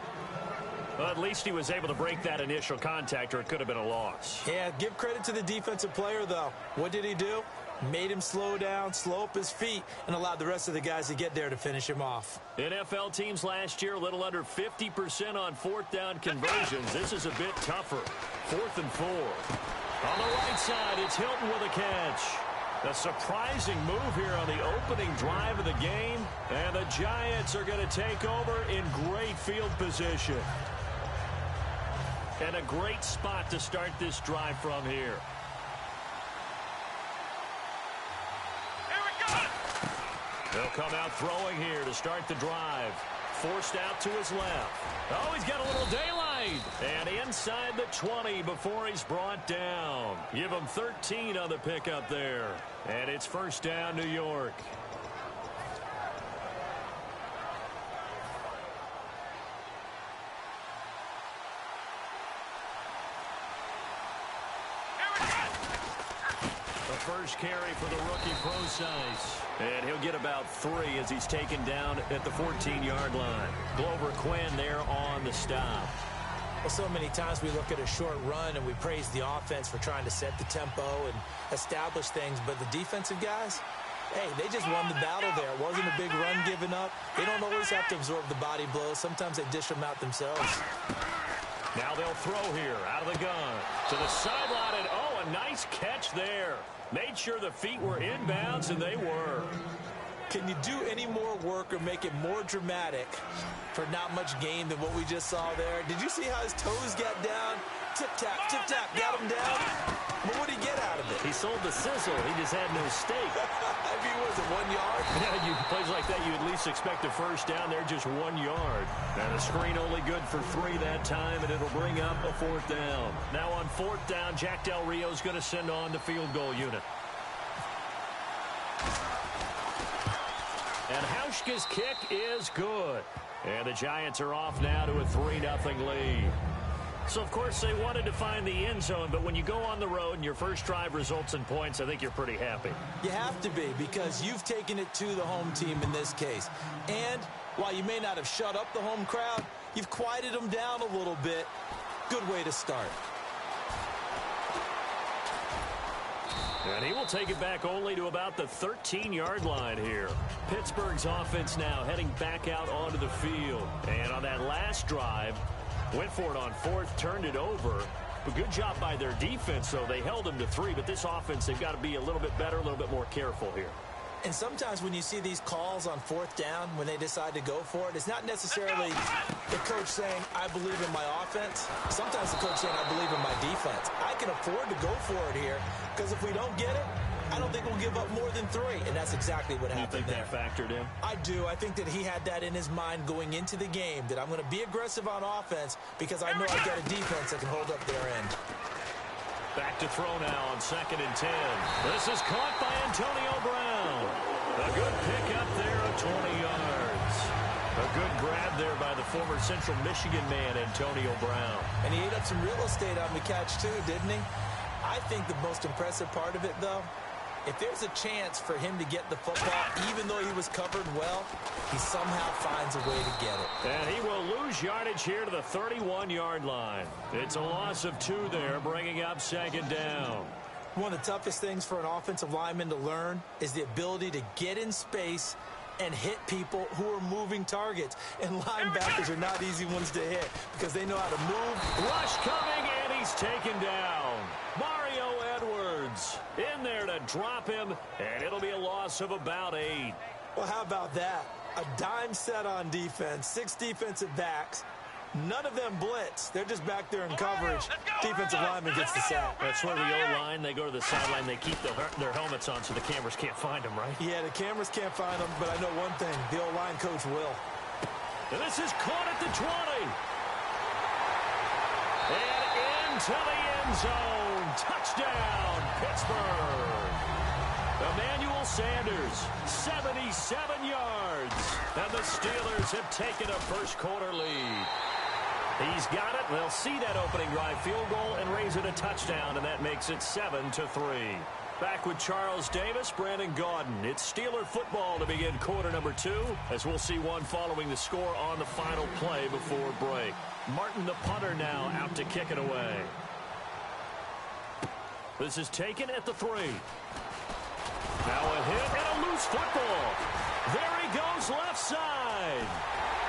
Speaker 2: Well, at least he was able to break that initial contact, or it could have been a loss.
Speaker 3: Yeah, give credit to the defensive player, though. What did he do? Made him slow down, slow up his feet, and allowed the rest of the guys to get there to finish him off.
Speaker 2: NFL teams last year a little under 50% on 4th down conversions. This is a bit tougher. 4th and 4. On the right side, it's Hilton with a catch. A surprising move here on the opening drive of the game. And the Giants are going to take over in great field position. And a great spot to start this drive from here. He'll come out throwing here to start the drive. Forced out to his left. Oh, he's got a little daylight. And inside the 20 before he's brought down. Give him 13 on the pickup there. And it's first down, New York. First carry for the rookie Procise. And he'll get about 3 as he's taken down at the 14-yard line. Glover Quinn there on the stop.
Speaker 3: Well, so many times we look at a short run and we praise the offense for trying to set the tempo and establish things. But the defensive guys, hey, they just won the battle there. It wasn't a big run given up. They don't always have to absorb the body blows. Sometimes they dish them out themselves.
Speaker 2: Now they'll throw here out of the gun to the sideline. And, oh, a nice catch there. Made sure the feet were inbounds, and they were.
Speaker 3: Can you do any more work or make it more dramatic for not much gain than what we just saw there? Did you see how his toes got down? Tip-tap, got him down. But what did he get out of it?
Speaker 2: He sold the sizzle. He just had no steak.
Speaker 3: I mean, was it 1 yard?
Speaker 2: Yeah, plays like that, you at least expect a first down there, just 1 yard. And the screen only good for 3 that time, and it'll bring up a 4th down. Now on 4th down, Jack Del Rio's going to send on the field goal unit. And Hauschka's kick is good. And the Giants are off now to a 3-0 lead. So, of course, they wanted to find the end zone, but when you go on the road and your first drive results in points, I think you're pretty happy.
Speaker 3: You have to be, because you've taken it to the home team in this case. And while you may not have shut up the home crowd, you've quieted them down a little bit. Good way to start.
Speaker 2: And he will take it back only to about the 13-yard line here. Pittsburgh's offense now heading back out onto the field. And on that last drive, went for it on 4th, turned it over. A good job by their defense, though. They held them to 3, but this offense, they've got to be a little bit better, a little bit more careful here.
Speaker 3: And sometimes when you see these calls on 4th down, when they decide to go for it, it's not necessarily the coach saying, I believe in my offense. Sometimes the coach saying, I believe in my defense. I can afford to go for it here, because if we don't get it, I don't think we'll give up more than 3. And that's exactly what happened there.
Speaker 2: You think that factored in?
Speaker 3: I do. I think that he had that in his mind going into the game, that I'm going to be aggressive on offense because I know I've got a defense that can hold up their end.
Speaker 2: Back to throw now on 2nd and 10. This is caught by Antonio Brown. A good pickup there of 20 yards. A good grab there by the former Central Michigan man, Antonio Brown.
Speaker 3: And he ate up some real estate on the catch, too, didn't he? I think the most impressive part of it, though, if there's a chance for him to get the football, even though he was covered well, he somehow finds a way to get it.
Speaker 2: And he will lose yardage here to the 31-yard line. It's a loss of 2 there, bringing up second down.
Speaker 3: One of the toughest things for an offensive lineman to learn is the ability to get in space and hit people who are moving targets. And linebackers are not easy ones to hit because they know how to move.
Speaker 2: Rush coming, and he's taken down. Mario Edwards in there to drop him, and it'll be a loss of about 8.
Speaker 3: Well, how about that? A dime set on defense, 6 defensive backs. None of them blitz. They're just back there in coverage. Defensive lineman gets the sack.
Speaker 2: That's where the O-line, they go to the sideline, they keep their helmets on so the cameras can't find them, right?
Speaker 3: Yeah, the cameras can't find them, but I know one thing. The O-line coach will.
Speaker 2: And this is caught at the 20. And into the end zone. Touchdown, Pittsburgh. Emmanuel Sanders, 77 yards. And the Steelers have taken a first-quarter lead. He's got it. They'll see that opening drive field goal and raise it a touchdown, and that makes it 7-3. Back with Charles Davis, Brandon Gaudin. It's Steeler football to begin quarter number 2, as we'll see one following the score on the final play before break. Martin, the punter, now out to kick it away. This is taken at the 3. Now a hit and a loose football. There he goes left side.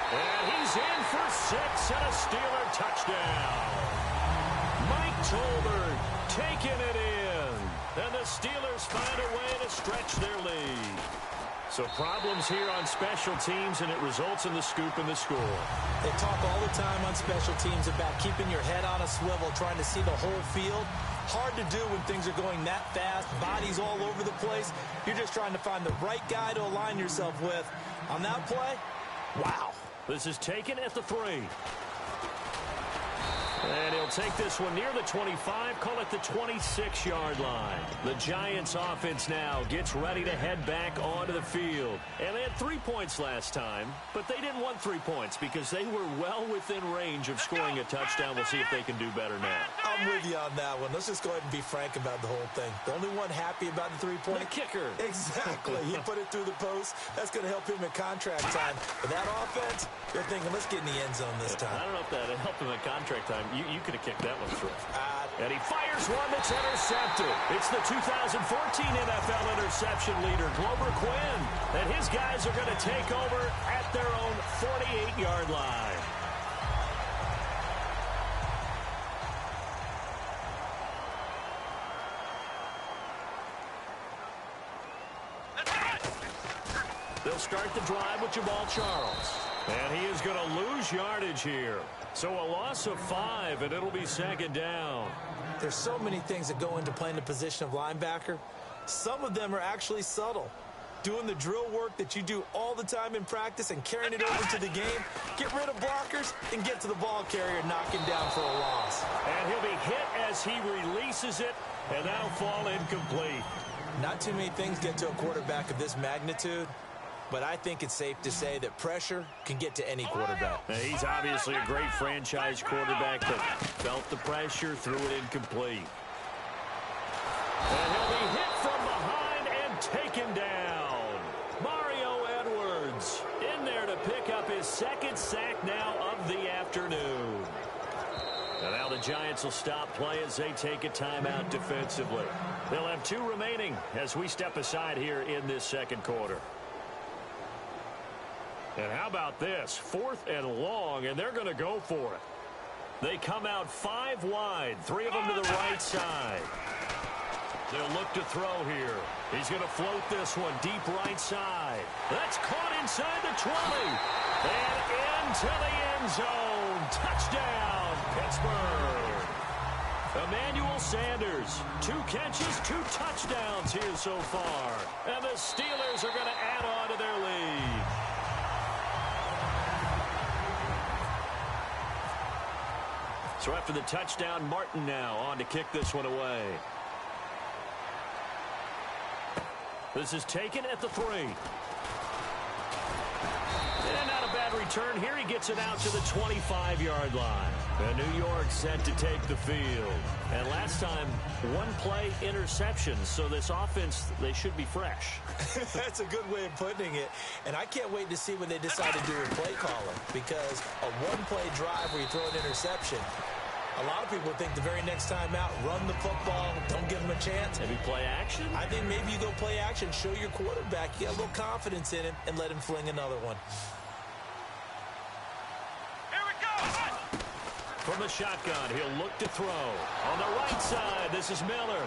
Speaker 2: And he's in for 6 and a Steeler touchdown. Mike Tolbert taking it in. And the Steelers find a way to stretch their lead. So problems here on special teams, and it results in the scoop and the score.
Speaker 3: They talk all the time on special teams about keeping your head on a swivel, trying to see the whole field. Hard to do when things are going that fast, bodies all over the place. You're just trying to find the right guy to align yourself with. On that play, wow.
Speaker 2: This is taken at the 3. And he'll take this one near the 25, call it the 26-yard line. The Giants offense now gets ready to head back onto the field. And they had 3 points last time, but they didn't want 3 points because they were well within range of scoring a touchdown. We'll see if they can do better now.
Speaker 3: I'm with you on that one. Let's just go ahead and be frank about the whole thing. The only one happy about the 3-point.
Speaker 2: The kicker.
Speaker 3: Exactly. He put it through the post. That's going to help him at contract time. But that offense, they're thinking, let's get in the end zone this time.
Speaker 2: I don't know if that helped him at contract time. You could have kicked that one through. And he fires one that's intercepted. It's the 2014 NFL interception leader, Glover Quinn. And his guys are going to take over at their own 48-yard line. They'll start the drive with Jamal Charles. And he is going to lose yardage here. So a loss of 5, and it'll be second down.
Speaker 3: There's so many things that go into playing the position of linebacker. Some of them are actually subtle. Doing the drill work that you do all the time in practice and carrying it over to the game. Get rid of blockers and get to the ball carrier, knock him down for a loss.
Speaker 2: And he'll be hit as he releases it, and that'll fall incomplete.
Speaker 3: Not too many things get to a quarterback of this magnitude, but I think it's safe to say that pressure can get to any quarterback.
Speaker 2: Now, he's obviously a great franchise quarterback, but felt the pressure, threw it incomplete. And he'll be hit from behind and taken down. Mario Edwards in there to pick up his second sack now of the afternoon. And now the Giants will stop play as they take a timeout defensively. They'll have 2 remaining as we step aside here in this second quarter. And how about this? 4th and long, and they're going to go for it. They come out 5 wide, 3 of them to the right side. They'll look to throw here. He's going to float this one deep right side. That's caught inside the 20. And into the end zone. Touchdown, Pittsburgh. Emmanuel Sanders, 2 catches, 2 touchdowns here so far. And the Steelers are going to add on to their lead. So after the touchdown, Martin now on to kick this one away. This is taken at the 3. And not a bad return here. He gets it out to the 25-yard line. And New York set to take the field. And last time, one play interception. So this offense, they should be fresh.
Speaker 3: That's a good way of putting it. And I can't wait to see when they decide to do a play caller. Because a one-play drive where you throw an interception, a lot of people think the very next time out, run the football, don't give him a chance.
Speaker 2: Maybe play action?
Speaker 3: I think maybe you go play action, show your quarterback you got a little confidence in him, and let him fling another one.
Speaker 4: Here we go.
Speaker 2: From the shotgun, he'll look to throw. On the right side, this is Miller.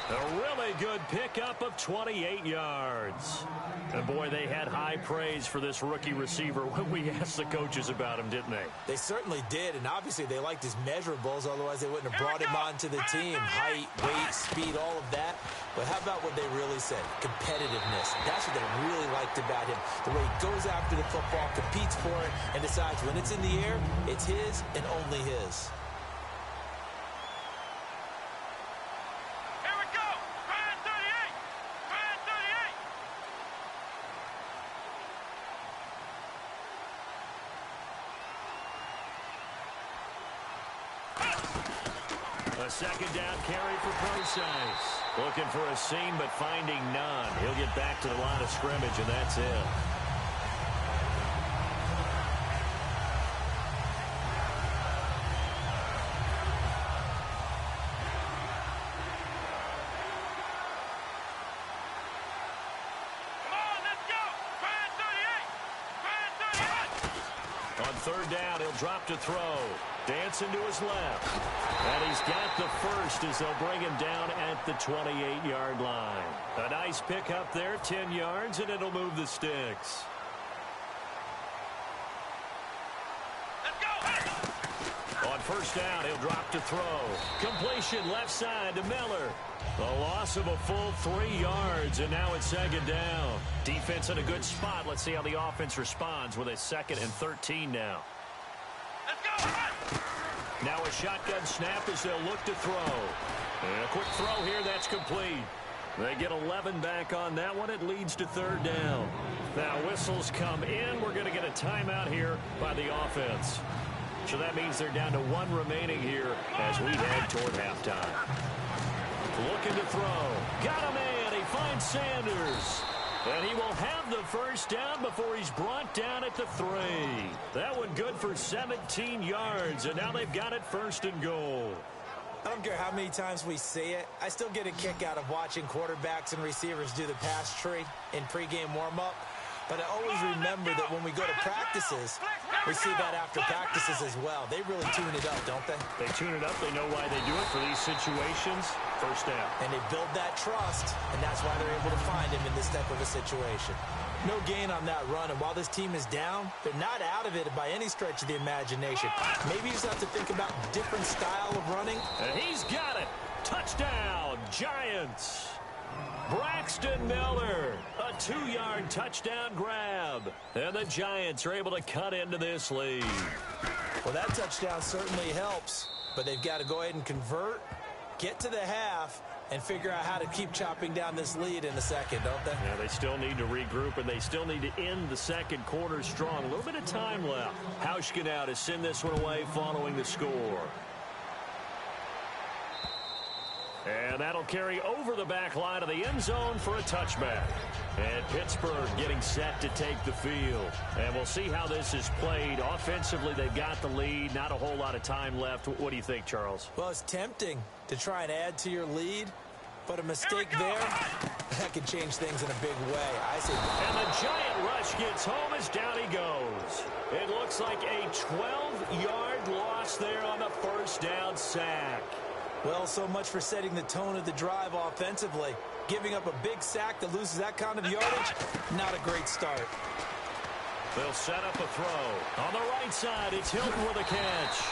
Speaker 2: A really good pickup of 28 yards. And boy, they had high praise for this rookie receiver when we asked the coaches about him, didn't they?
Speaker 3: They certainly did, and obviously they liked his measurables, otherwise they wouldn't have brought him onto the team. Height, weight, speed, all of that. But how about what they really said? Competitiveness. That's what they really liked about him. The way he goes after the football, competes for it, and decides when it's in the air, it's his and only his.
Speaker 2: A second down carry for Procise. Looking for a seam, but finding none. He'll get back to the line of scrimmage, and that's it. On third down, he'll drop to throw. Dancing to his left. And he's got the first as they'll bring him down at the 28-yard line. A nice pickup there, 10 yards, and it'll move the sticks.
Speaker 4: Let's go.
Speaker 2: On first down, he'll drop to throw. Completion left side to Miller. A loss of a full 3 yards, and now it's second down. Defense in a good spot. Let's see how the offense responds with a 2nd and 13 now.
Speaker 4: Let's go.
Speaker 2: Now a shotgun snap as they'll look to throw. And a quick throw here, that's complete. They get 11 back on that one. It leads to third down. Now whistles come in. We're going to get a timeout here by the offense. So that means they're down to 1 remaining here as we head toward halftime. Looking to throw. Got a man. He finds Sanders. And he will have the first down before he's brought down at the 3. That one good for 17 yards, and now they've got it 1st and goal.
Speaker 3: I don't care how many times we say it. I still get a kick out of watching quarterbacks and receivers do the pass tree in pregame warm-up. But I always remember that when we go to practices, we see that after practices as well. They really tune it up, don't they?
Speaker 2: They tune it up. They know why they do it for these situations. First down.
Speaker 3: And they build that trust, and that's why they're able to find him in this type of a situation. No gain on that run, and while this team is down, they're not out of it by any stretch of the imagination. Maybe you just have to think about different style of running.
Speaker 2: And he's got it. Touchdown, Giants. Braxton Miller, a 2-yard touchdown grab. And the Giants are able to cut into this lead.
Speaker 3: Well, that touchdown certainly helps, but they've got to go ahead and convert, get to the half, and figure out how to keep chopping down this lead in the second, don't they?
Speaker 2: Yeah, they still need to regroup, and they still need to end the second quarter strong. A little bit of time left. Hauschka now to send this one away following the score. And that'll carry over the back line of the end zone for a touchback. And Pittsburgh getting set to take the field. And we'll see how this is played. Offensively, they've got the lead. Not a whole lot of time left. What do you think, Charles?
Speaker 3: Well, it's tempting to try and add to your lead, but a mistake there, that could change things in a big way. I say.
Speaker 2: And the giant rush gets home as down he goes. It looks like a 12-yard loss there on the first down sack.
Speaker 3: Well, so much for setting the tone of the drive offensively. Giving up a big sack that loses that kind of yardage, not a great start.
Speaker 2: They'll set up a throw. On the right side, it's Hilton with a catch.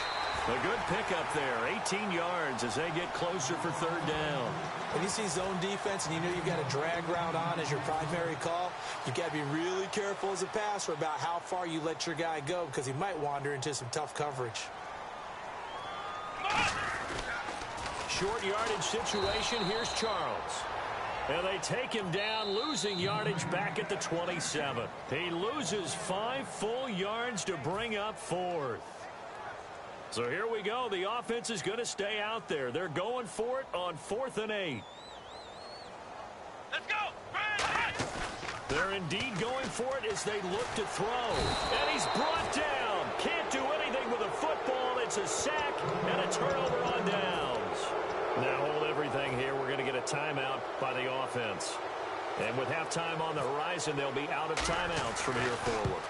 Speaker 2: A good pickup there, 18 yards as they get closer for third down.
Speaker 3: When you see zone defense and you know you've got a drag route on as your primary call, you've got to be really careful as a passer about how far you let your guy go because he might wander into some tough coverage.
Speaker 2: Short yardage situation. Here's Charles. And they take him down, losing yardage back at the 27. He loses 5 full yards to bring up 4th. So here we go. The offense is going to stay out there. They're going for it on 4th and 8.
Speaker 4: Let's go!
Speaker 2: They're indeed going for it as they look to throw. And he's brought down. Can't do anything with a football. It's a sack and a turnover on downs. Now hold everything here. We're going to get a timeout by the offense. And with halftime on the horizon, they'll be out of timeouts from here forward.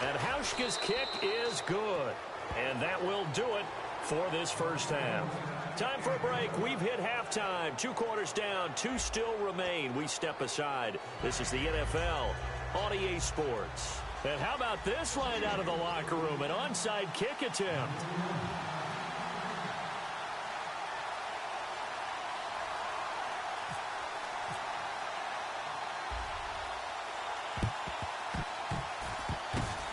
Speaker 2: And Hauschka's kick is good. And that will do it for this first half. Time for a break. We've hit halftime. 2 quarters down. 2 still remain. We step aside. This is the NFL on EA Sports. And how about this line out of the locker room? An onside kick attempt.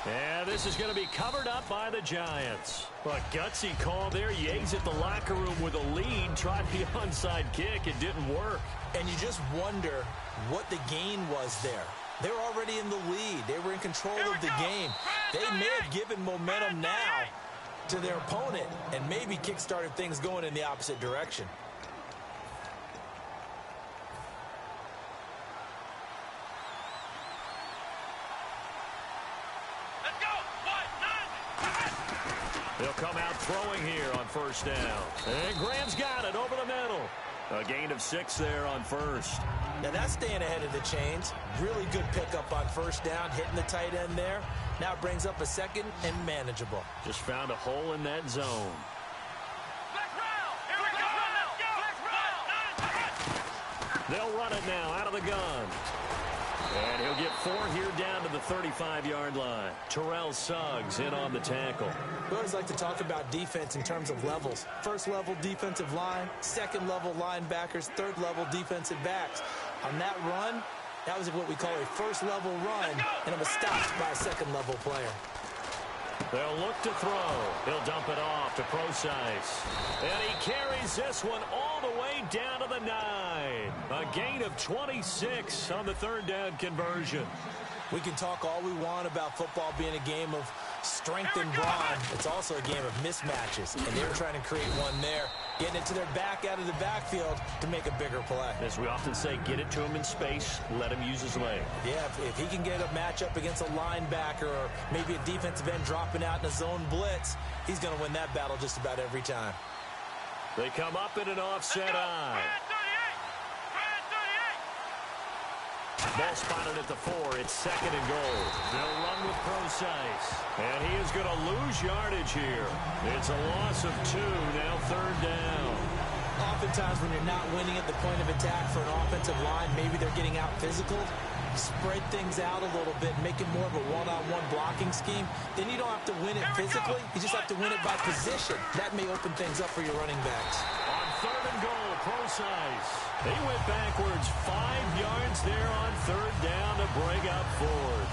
Speaker 2: And this is going to be covered up by the Giants. A gutsy call there. Yates at the locker room with a lead. Tried the onside kick. It didn't work.
Speaker 3: And you just wonder what the gain was there. They were already in the lead. They were in control of the game. They may have given momentum now to their opponent and maybe kick-started things going in the opposite direction.
Speaker 2: They'll come out throwing here on first down. And Graham's got it over the middle. A gain of 6 there on first.
Speaker 3: Now that's staying ahead of the chains. Really good pickup on first down, hitting the tight end there. Now it brings up a second and manageable.
Speaker 2: Just found a hole in that zone. They'll run it now out of the gun. And he'll get 4 here down to the 35-yard line. Terrell Suggs in on the tackle.
Speaker 3: We always like to talk about defense in terms of levels. First-level defensive line, second-level linebackers, third-level defensive backs. On that run, that was what we call a first-level run, and it was stopped by a second-level player.
Speaker 2: They'll look to throw. He'll dump it off to Procise. And he carries this one all the way down to the 9. A gain of 26 on the third down conversion.
Speaker 3: We can talk all we want about football being a game of strength and brawn. It's also a game of mismatches, and they were trying to create one there, getting it to their back out of the backfield to make a bigger play.
Speaker 2: As we often say, get it to him in space, let him use his leg.
Speaker 3: Yeah, if he can get a matchup against a linebacker or maybe a defensive end dropping out in a zone blitz, he's going to win that battle just about every time.
Speaker 2: They come up in an offset eye. Ball spotted at the 4. It's second and goal. They'll run with Procise. And he is going to lose yardage here. It's a loss of 2. Now third down.
Speaker 3: Oftentimes when you're not winning at the point of attack for an offensive line, maybe they're getting out physical. Spread things out a little bit, make it more of a one-on-one blocking scheme. Then you don't have to win it physically. You just have to win it by position. That may open things up for your running backs.
Speaker 2: On third and goal, Procise. He went backwards 5 yards there on third down to bring up 4th.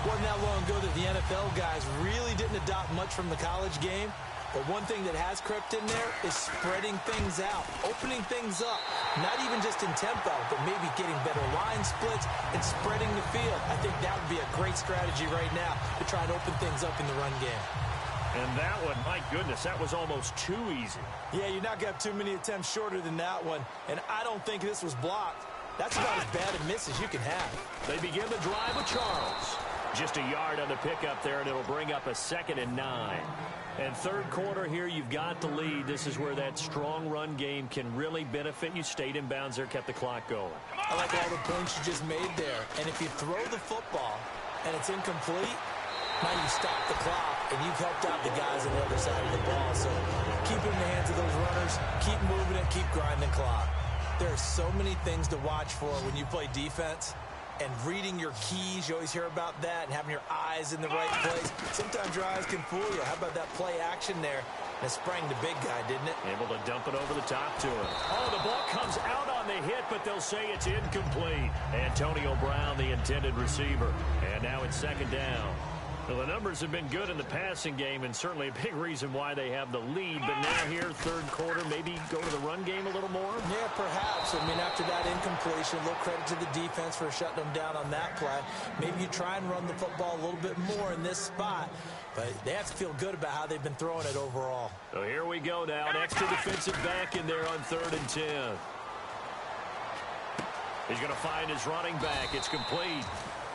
Speaker 3: Wasn't that long ago that the NFL guys really didn't adopt much from the college game. But one thing that has crept in there is spreading things out, opening things up, not even just in tempo, but maybe getting better line splits and spreading the field. I think that would be a great strategy right now to try and open things up in the run game.
Speaker 2: And that one, my goodness, that was almost too easy.
Speaker 3: Yeah, you're not going to have too many attempts shorter than that one, and I don't think this was blocked. That's about as bad a miss as you can have.
Speaker 2: They begin the drive with Charles. Just a yard on the pickup there, and it'll bring up a second and 9. And third quarter here, you've got the lead. This is where that strong run game can really benefit you. Stayed in bounds there, kept the clock going.
Speaker 3: I like all the points you just made there. And if you throw the football and it's incomplete, now you stop the clock, and you've helped out the guys on the other side of the ball. So keep it in the hands of those runners, keep moving it, keep grinding the clock. There are so many things to watch for when you play defense. And reading your keys, you always hear about that, and having your eyes in the right place. Sometimes your eyes can fool you. How about that play action there? And it sprang the big guy, didn't it?
Speaker 2: Able to dump it over the top to him. Oh, the ball comes out on the hit, but they'll say it's incomplete. Antonio Brown, the intended receiver. And now it's second down. Well, the numbers have been good in the passing game, and certainly a big reason why they have the lead. But now here, third quarter, maybe go to the run game a little more?
Speaker 3: Yeah, perhaps. I mean, after that incompletion, a little credit to the defense for shutting them down on that play. Maybe you try and run the football a little bit more in this spot. But they have to feel good about how they've been throwing it overall.
Speaker 2: So here we go now. An extra defensive back in there on 3rd and 10. He's going to find his running back. It's complete.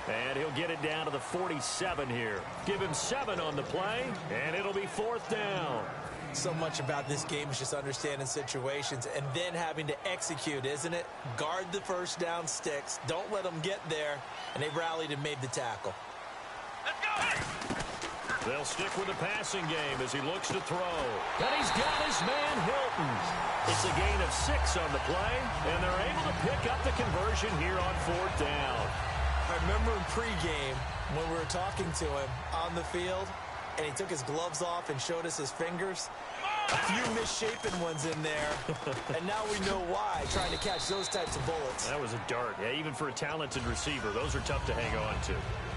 Speaker 2: And he'll get it down to the 47 here. Give him 7 on the play, and it'll be 4th down.
Speaker 3: So much about this game is just understanding situations and then having to execute, isn't it? Guard the first down sticks. Don't let them get there. And they rallied and made the tackle.
Speaker 4: Let's go!
Speaker 2: They'll stick with the passing game as he looks to throw. And he's got his man Hilton. It's a gain of 6 on the play, and they're able to pick up the conversion here on 4th down.
Speaker 3: I remember in pregame when we were talking to him on the field, and he took his gloves off and showed us his fingers. A few misshapen ones in there, and now we know why, trying to catch those types of bullets.
Speaker 2: That was a dart. Yeah, even for a talented receiver, those are tough to hang on to.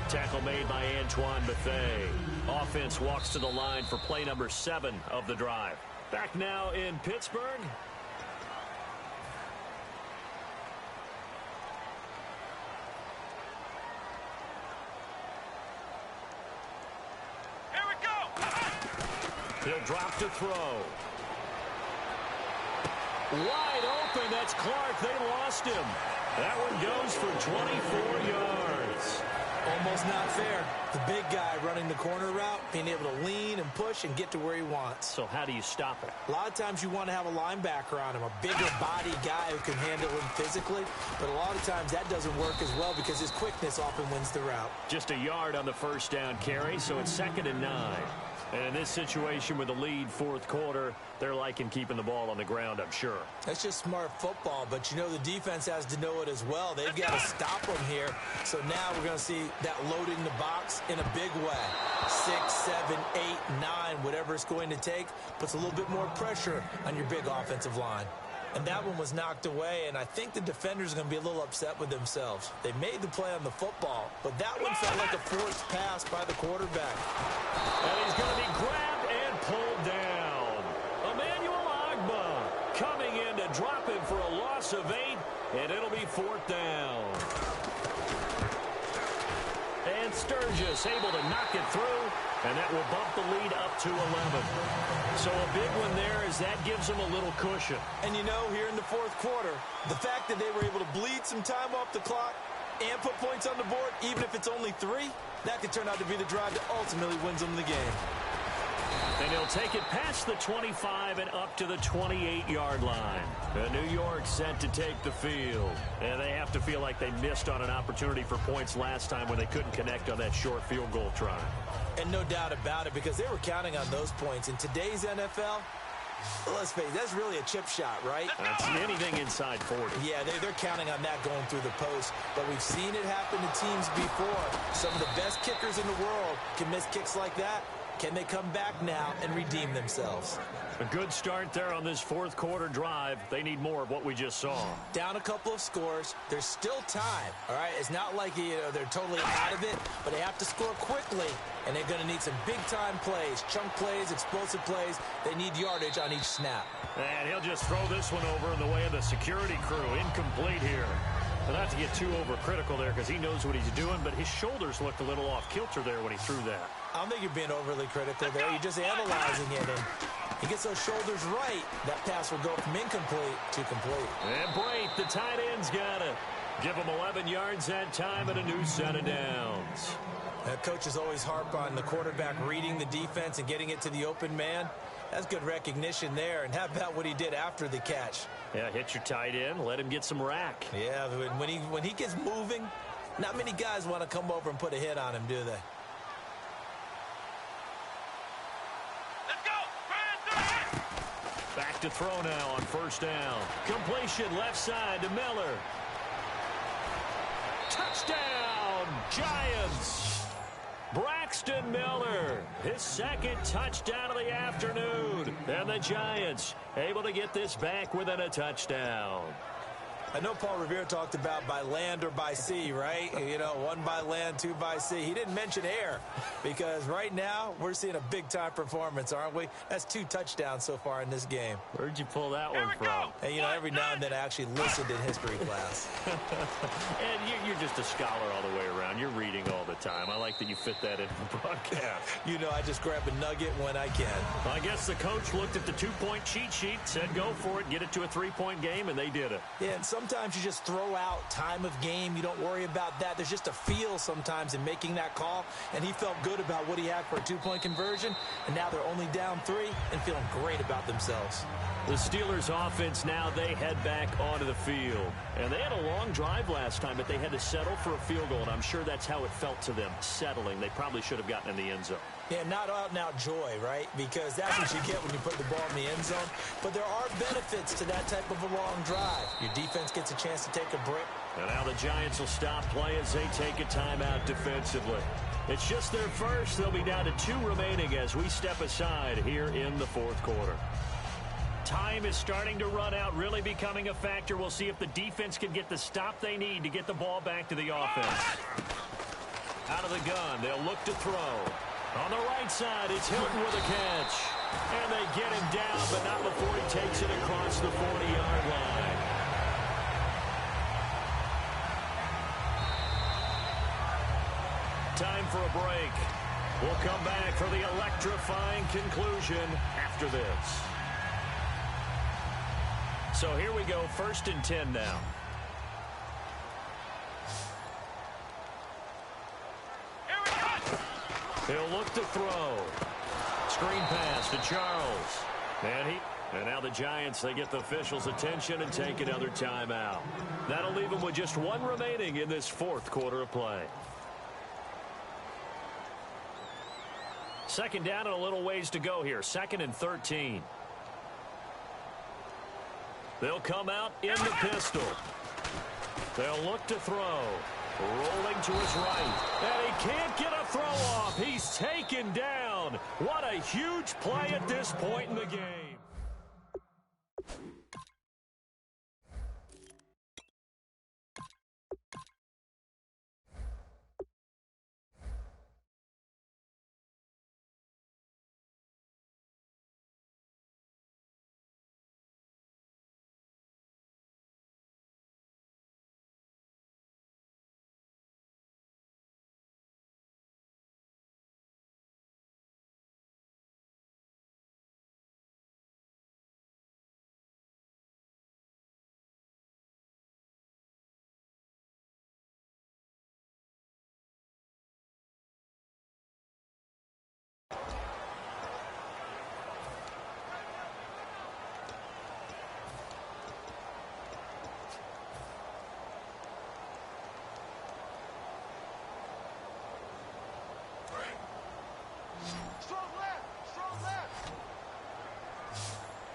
Speaker 2: Tackle made by Antoine Bethea. Offense walks to the line for play number 7 of the drive. Back now in Pittsburgh.
Speaker 4: Here we go!
Speaker 2: He'll drop to throw. Wide open. That's Clark. They lost him. That one goes for 24 yards.
Speaker 3: Almost not fair. The big guy running the corner route, being able to lean and push and get to where he wants.
Speaker 2: So how do you stop it?
Speaker 3: A lot of times you want to have a linebacker on him, a bigger body guy who can handle him physically. But a lot of times that doesn't work as well because his quickness often wins the route.
Speaker 2: Just a yard on the first down carry, so it's 2nd and 9. And in this situation with the lead 4th quarter, they're liking keeping the ball on the ground, I'm sure.
Speaker 3: That's just smart football, but you know the defense has to know it as well. They've got to stop them here. So now we're going to see that loading the box in a big way. 6, 7, 8, 9, whatever it's going to take, puts a little bit more pressure on your big offensive line. And that one was knocked away, and I think the defenders are going to be a little upset with themselves. They made the play on the football, but that one felt like a forced pass by the quarterback.
Speaker 2: And he's going to be grabbed and pulled down. Emmanuel Agba coming in to drop him for a loss of 8, and it'll be 4th down. And Sturgis able to knock it through, and that will bump the lead up to 11. So a big one there as that gives them a little cushion.
Speaker 3: And you know, here in the 4th quarter, the fact that they were able to bleed some time off the clock and put points on the board, even if it's only 3, that could turn out to be the drive that ultimately wins them the game.
Speaker 2: And he'll take it past the 25 and up to the 28-yard line. New York set to take the field. And they have to feel like they missed on an opportunity for points last time when they couldn't connect on that short field goal try.
Speaker 3: And no doubt about it, because they were counting on those points. In today's NFL, let's face it, that's really a chip shot, right?
Speaker 2: That's anything inside 40.
Speaker 3: Yeah, they're counting on that going through the post. But we've seen it happen to teams before. Some of the best kickers in the world can miss kicks like that. Can they come back now and redeem themselves?
Speaker 2: A good start there on this 4th quarter drive. They need more of what we just saw.
Speaker 3: Down a couple of scores. There's still time, all right? It's not like they're totally out of it, but they have to score quickly, and they're going to need some big-time plays, chunk plays, explosive plays. They need yardage on each snap.
Speaker 2: And he'll just throw this one over in the way of the security crew. Incomplete here. But not to get too overcritical there because he knows what he's doing, but his shoulders looked a little off kilter there when he threw that.
Speaker 3: I don't think you're being overly critical there. You're just analyzing it, and he gets those shoulders right. That pass will go from incomplete to complete.
Speaker 2: And Brate, the tight end's got it. Give him 11 yards that time and a new set of downs.
Speaker 3: Coaches always harp on the quarterback reading the defense and getting it to the open man. That's good recognition there. And how about what he did after the catch?
Speaker 2: Yeah, hit your tight end, let him get some rack.
Speaker 3: Yeah, when he gets moving, not many guys want to come over and put a hit on him, do they?
Speaker 4: Let's go!
Speaker 2: Back to throw now on 1st down. Completion left side to Miller. Touchdown, Giants! Braxton Miller, his 2nd touchdown of the afternoon. And the Giants able to get this back within a touchdown.
Speaker 3: I know Paul Revere talked about by land or by sea, right? You know, 1 by land, 2 by sea. He didn't mention air because right now we're seeing a big-time performance, aren't we? That's 2 touchdowns so far in this game.
Speaker 2: Where'd you pull that one from?
Speaker 3: And, you know, every now and then I actually listened in history class.
Speaker 2: And you're just a scholar all the way around. You're reading all the time. I like that you fit that in the broadcast.
Speaker 3: You know, I just grab a nugget when I can.
Speaker 2: I guess the coach looked at the 2-point cheat sheet, said go for it, get it to a 3-point game, and they did it.
Speaker 3: Yeah, and sometimes you just throw out time of game. You don't worry about that. There's just a feel sometimes in making that call, and he felt good about what he had for a 2-point conversion, and now they're only down 3 and feeling great about themselves.
Speaker 2: The Steelers offense now, they head back onto the field. And they had a long drive last time, but they had to settle for a field goal, and I'm sure that's how it felt to them, settling. They probably should have gotten in the end zone.
Speaker 3: Yeah, not out and out joy, right? Because that's what you get when you put the ball in the end zone. But there are benefits to that type of a long drive. Your defense gets a chance to take a break.
Speaker 2: And now the Giants will stop play as they take a timeout defensively. It's just their first. They'll be down to 2 remaining as we step aside here in the 4th quarter. Time is starting to run out, really becoming a factor. We'll see if the defense can get the stop they need to get the ball back to the offense. Out of the gun, they'll look to throw. On the right side, it's Hilton with a catch. And they get him down, but not before he takes it across the 40-yard line. Time for a break. We'll come back for the electrifying conclusion after this. So here we go, 1st and 10 now. He'll look to throw. Screen pass to Charles. And now the Giants, they get the officials' attention and take another timeout. That'll leave them with just 1 remaining in this 4th quarter of play. 2nd down and a little ways to go here. 2nd and 13. They'll come out in the pistol. They'll look to throw. Rolling to his right. And he can't get a throw off. He's taken down. What a huge play at this point in the game.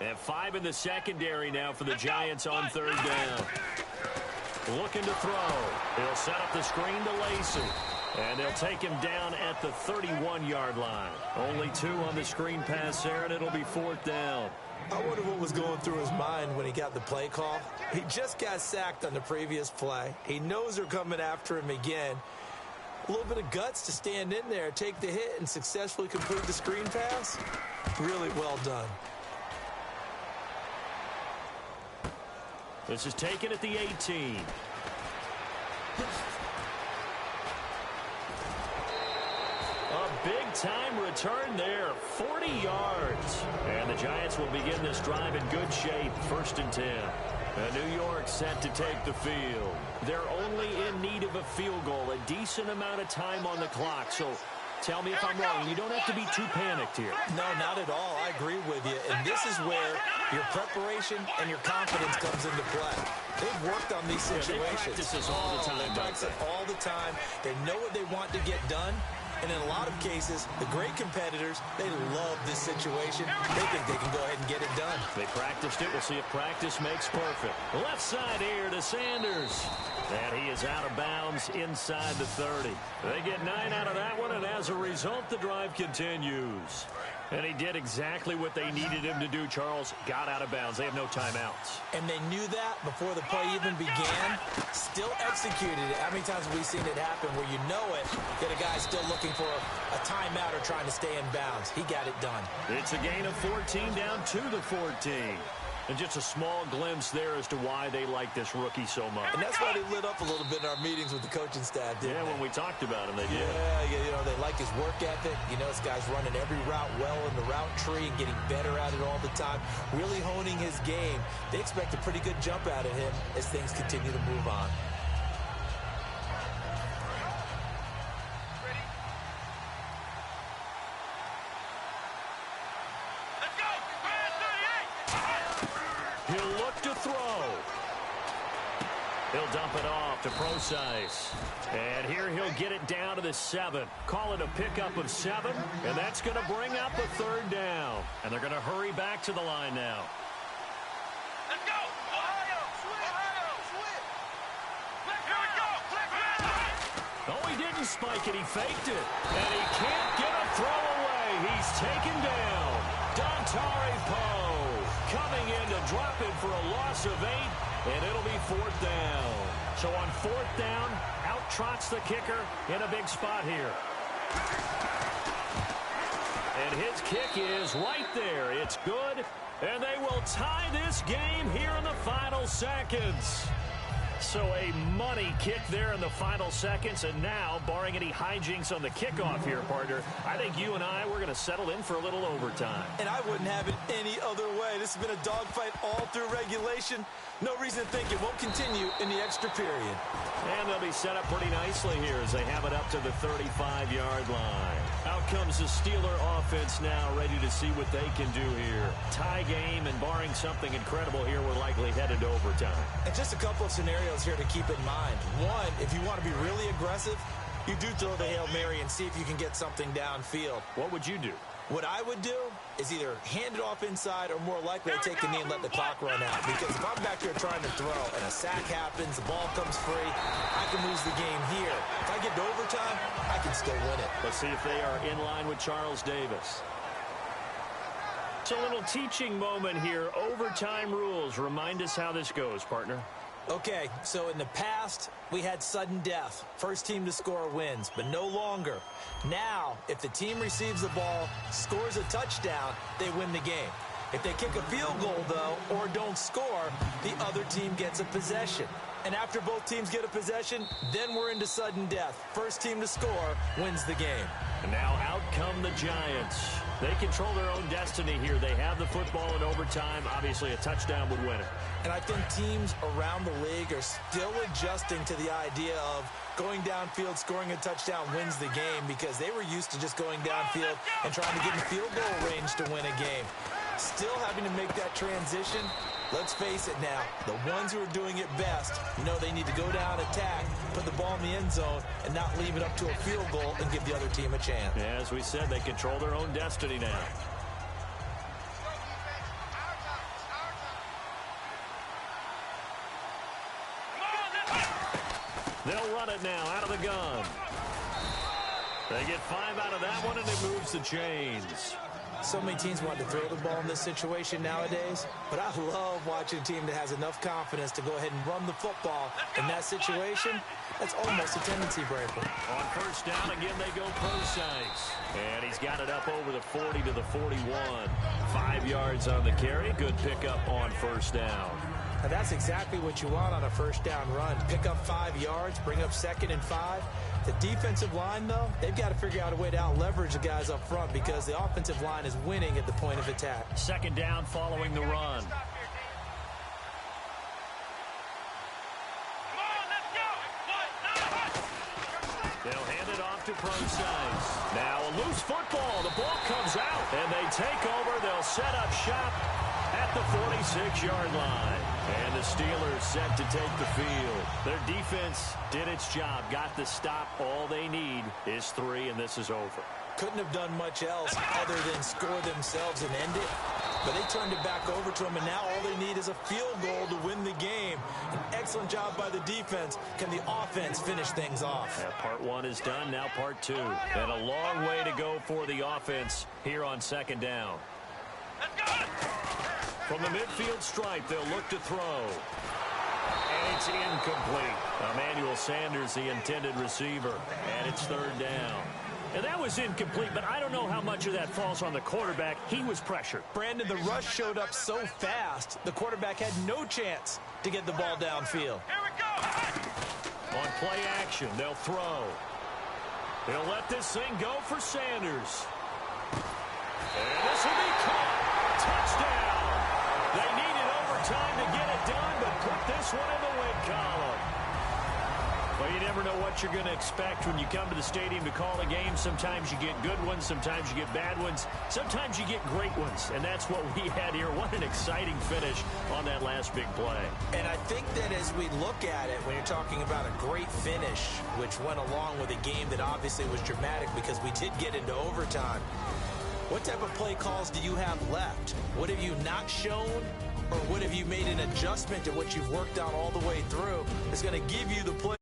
Speaker 2: And 5 in the secondary now for the Giants on 3rd down. Looking to throw. He'll set up the screen to Lacey. And they'll take him down at the 31-yard line. Only 2 on the screen pass there, and it'll be 4th down.
Speaker 3: I wonder what was going through his mind when he got the play call. He just got sacked on the previous play. He knows they're coming after him again. A little bit of guts to stand in there, take the hit, and successfully complete the screen pass. Really well done.
Speaker 2: This is taken at the 18. A big-time return there, 40 yards. And the Giants will begin this drive in good shape, 1st and 10. And New York set to take the field. They're only in need of a field goal, a decent amount of time on the clock. So tell me if I'm wrong. You don't have to be too panicked here.
Speaker 3: No, not at all. I agree with you. And this is where your preparation and your confidence comes into play. They've worked on these situations.
Speaker 2: They practice this all the time.
Speaker 3: They practice it all the time. They know what they want to get done. And in a lot of cases, the great competitors, they love this situation. They think they can go ahead and get it done.
Speaker 2: They practiced it. We'll see if practice makes perfect. Left side here to Sanders. And he is out of bounds inside the 30. They get 9 out of that one, and as a result, the drive continues. And he did exactly what they needed him to do, Charles. Got out of bounds. They have no timeouts.
Speaker 3: And they knew that before the play even began. Still executed it. How many times have we seen it happen where you know it, that a guy's still looking for a timeout or trying to stay in bounds? He got it done.
Speaker 2: It's a gain of 14 down to the 14. And just a small glimpse there as to why they like this rookie so much.
Speaker 3: And that's why they lit up a little bit in our meetings with the coaching staff, didn't they?
Speaker 2: When we talked about him, they did.
Speaker 3: Yeah, they like his work ethic. This guy's running every route well in the route tree and getting better at it all the time, really honing his game. They expect a pretty good jump out of him as things continue to move on.
Speaker 2: He'll look to throw. He'll dump it off to Procise. And here he'll get it down to the 7. Call it a pickup of 7. And that's going to bring up a 3rd down. And they're going to hurry back to the line now.
Speaker 4: Let's go! Ohio! Here we go!
Speaker 2: Oh, he didn't spike it. He faked it. And he can't get a throw away. He's taken down. Dontari Poe coming in to drop it for a loss of 8. And it'll be 4th down. So on 4th down, out trots the kicker in a big spot here. And his kick is right there. It's good. And they will tie this game here in the final seconds. So a money kick there in the final seconds. And now, barring any hijinks on the kickoff here, partner, I think you and we're going to settle in for a little overtime.
Speaker 3: And I wouldn't have it any other way. This has been a dogfight all through regulation. No reason to think it won't continue in the extra period.
Speaker 2: And they'll be set up pretty nicely here as they have it up to the 35-yard line. Out comes the Steeler offense now, ready to see what they can do here. Tie game, and barring something incredible here, we're likely headed to overtime.
Speaker 3: And just a couple of scenarios here to keep in mind. One, if you want to be really aggressive, you do throw the Hail Mary and see if you can get something downfield.
Speaker 2: What would you do?
Speaker 3: What I would do is either hand it off inside or more likely I take the knee and let the clock run out. Because if I'm back here trying to throw and a sack happens, the ball comes free, I can lose the game here. If I get to overtime, I can still win it.
Speaker 2: Let's see if they are in line with Charles Davis. It's a little teaching moment here. Overtime rules. Remind us how this goes, partner.
Speaker 3: Okay, so in the past, we had sudden death. First team to score wins, but no longer. Now, if the team receives the ball, scores a touchdown, they win the game. If they kick a field goal, though, or don't score, the other team gets a possession. And after both teams get a possession, then we're into sudden death. First team to score wins the game.
Speaker 2: And now out come the Giants. They control their own destiny here. They have the football in overtime. Obviously, a touchdown would win it.
Speaker 3: And I think teams around the league are still adjusting to the idea of going downfield, scoring a touchdown wins the game, because they were used to just going downfield and trying to get in field goal range to win a game. Still having to make that transition. Let's face it now, the ones who are doing it best know they need to go down, attack, put the ball in the end zone, and not leave it up to a field goal and give the other team a chance.
Speaker 2: Yeah, as we said, they control their own destiny now. They'll run it now out of the gun. They get 5 out of that one, and it moves the chains.
Speaker 3: So many teams want to throw the ball in this situation nowadays, but I love watching a team that has enough confidence to go ahead and run the football. In that situation, that's almost a tendency breaker.
Speaker 2: On first down, again, they go Procise. And he's got it up over the 40 to the 41. 5 yards on the carry. Good pickup on first down.
Speaker 3: Now that's exactly what you want on a first down run. Pick up 5 yards, bring up 2nd and 5. The defensive line, though, they've got to figure out a way to out-leverage the guys up front because the offensive line is winning at the point of attack.
Speaker 2: 2nd down following the run. They'll hand it off to Procise. Now a loose football. The ball comes out, and they take over. They'll set up shop at the 46-yard line. And the Steelers set to take the field. Their defense did its job, got the stop. All they need is 3, and this is over.
Speaker 3: Couldn't have done much else other than score themselves and end it. but they turned it back over to him, and now all they need is a field goal to win the game. An excellent job by the defense. Can the offense finish things off?
Speaker 2: Yeah, part one is done, now part two. And a long way to go for the offense here on second down. From the midfield stripe, they'll look to throw. And it's incomplete. Emmanuel Sanders, the intended receiver. And it's third down. And that was incomplete, but I don't know how much of that falls on the quarterback. He was pressured.
Speaker 3: Brandon, the rush showed up so fast, the quarterback had no chance to get the ball downfield.
Speaker 4: Here we go.
Speaker 2: On play action, they'll throw. They'll let this thing go for Sanders. And this will be caught. Touchdown. They needed overtime to get it done, but put this one in the win column. Well, you never know what you're going to expect when you come to the stadium to call a game. Sometimes you get good ones. Sometimes you get bad ones. Sometimes you get great ones. And that's what we had here. What an exciting finish on that last big play.
Speaker 3: And I think that as we look at it, when you're talking about a great finish, which went along with a game that obviously was dramatic because we did get into overtime, what type of play calls do you have left? What have you not shown? Or what have you made an adjustment to what you've worked out all the way through? It's going to give you the play.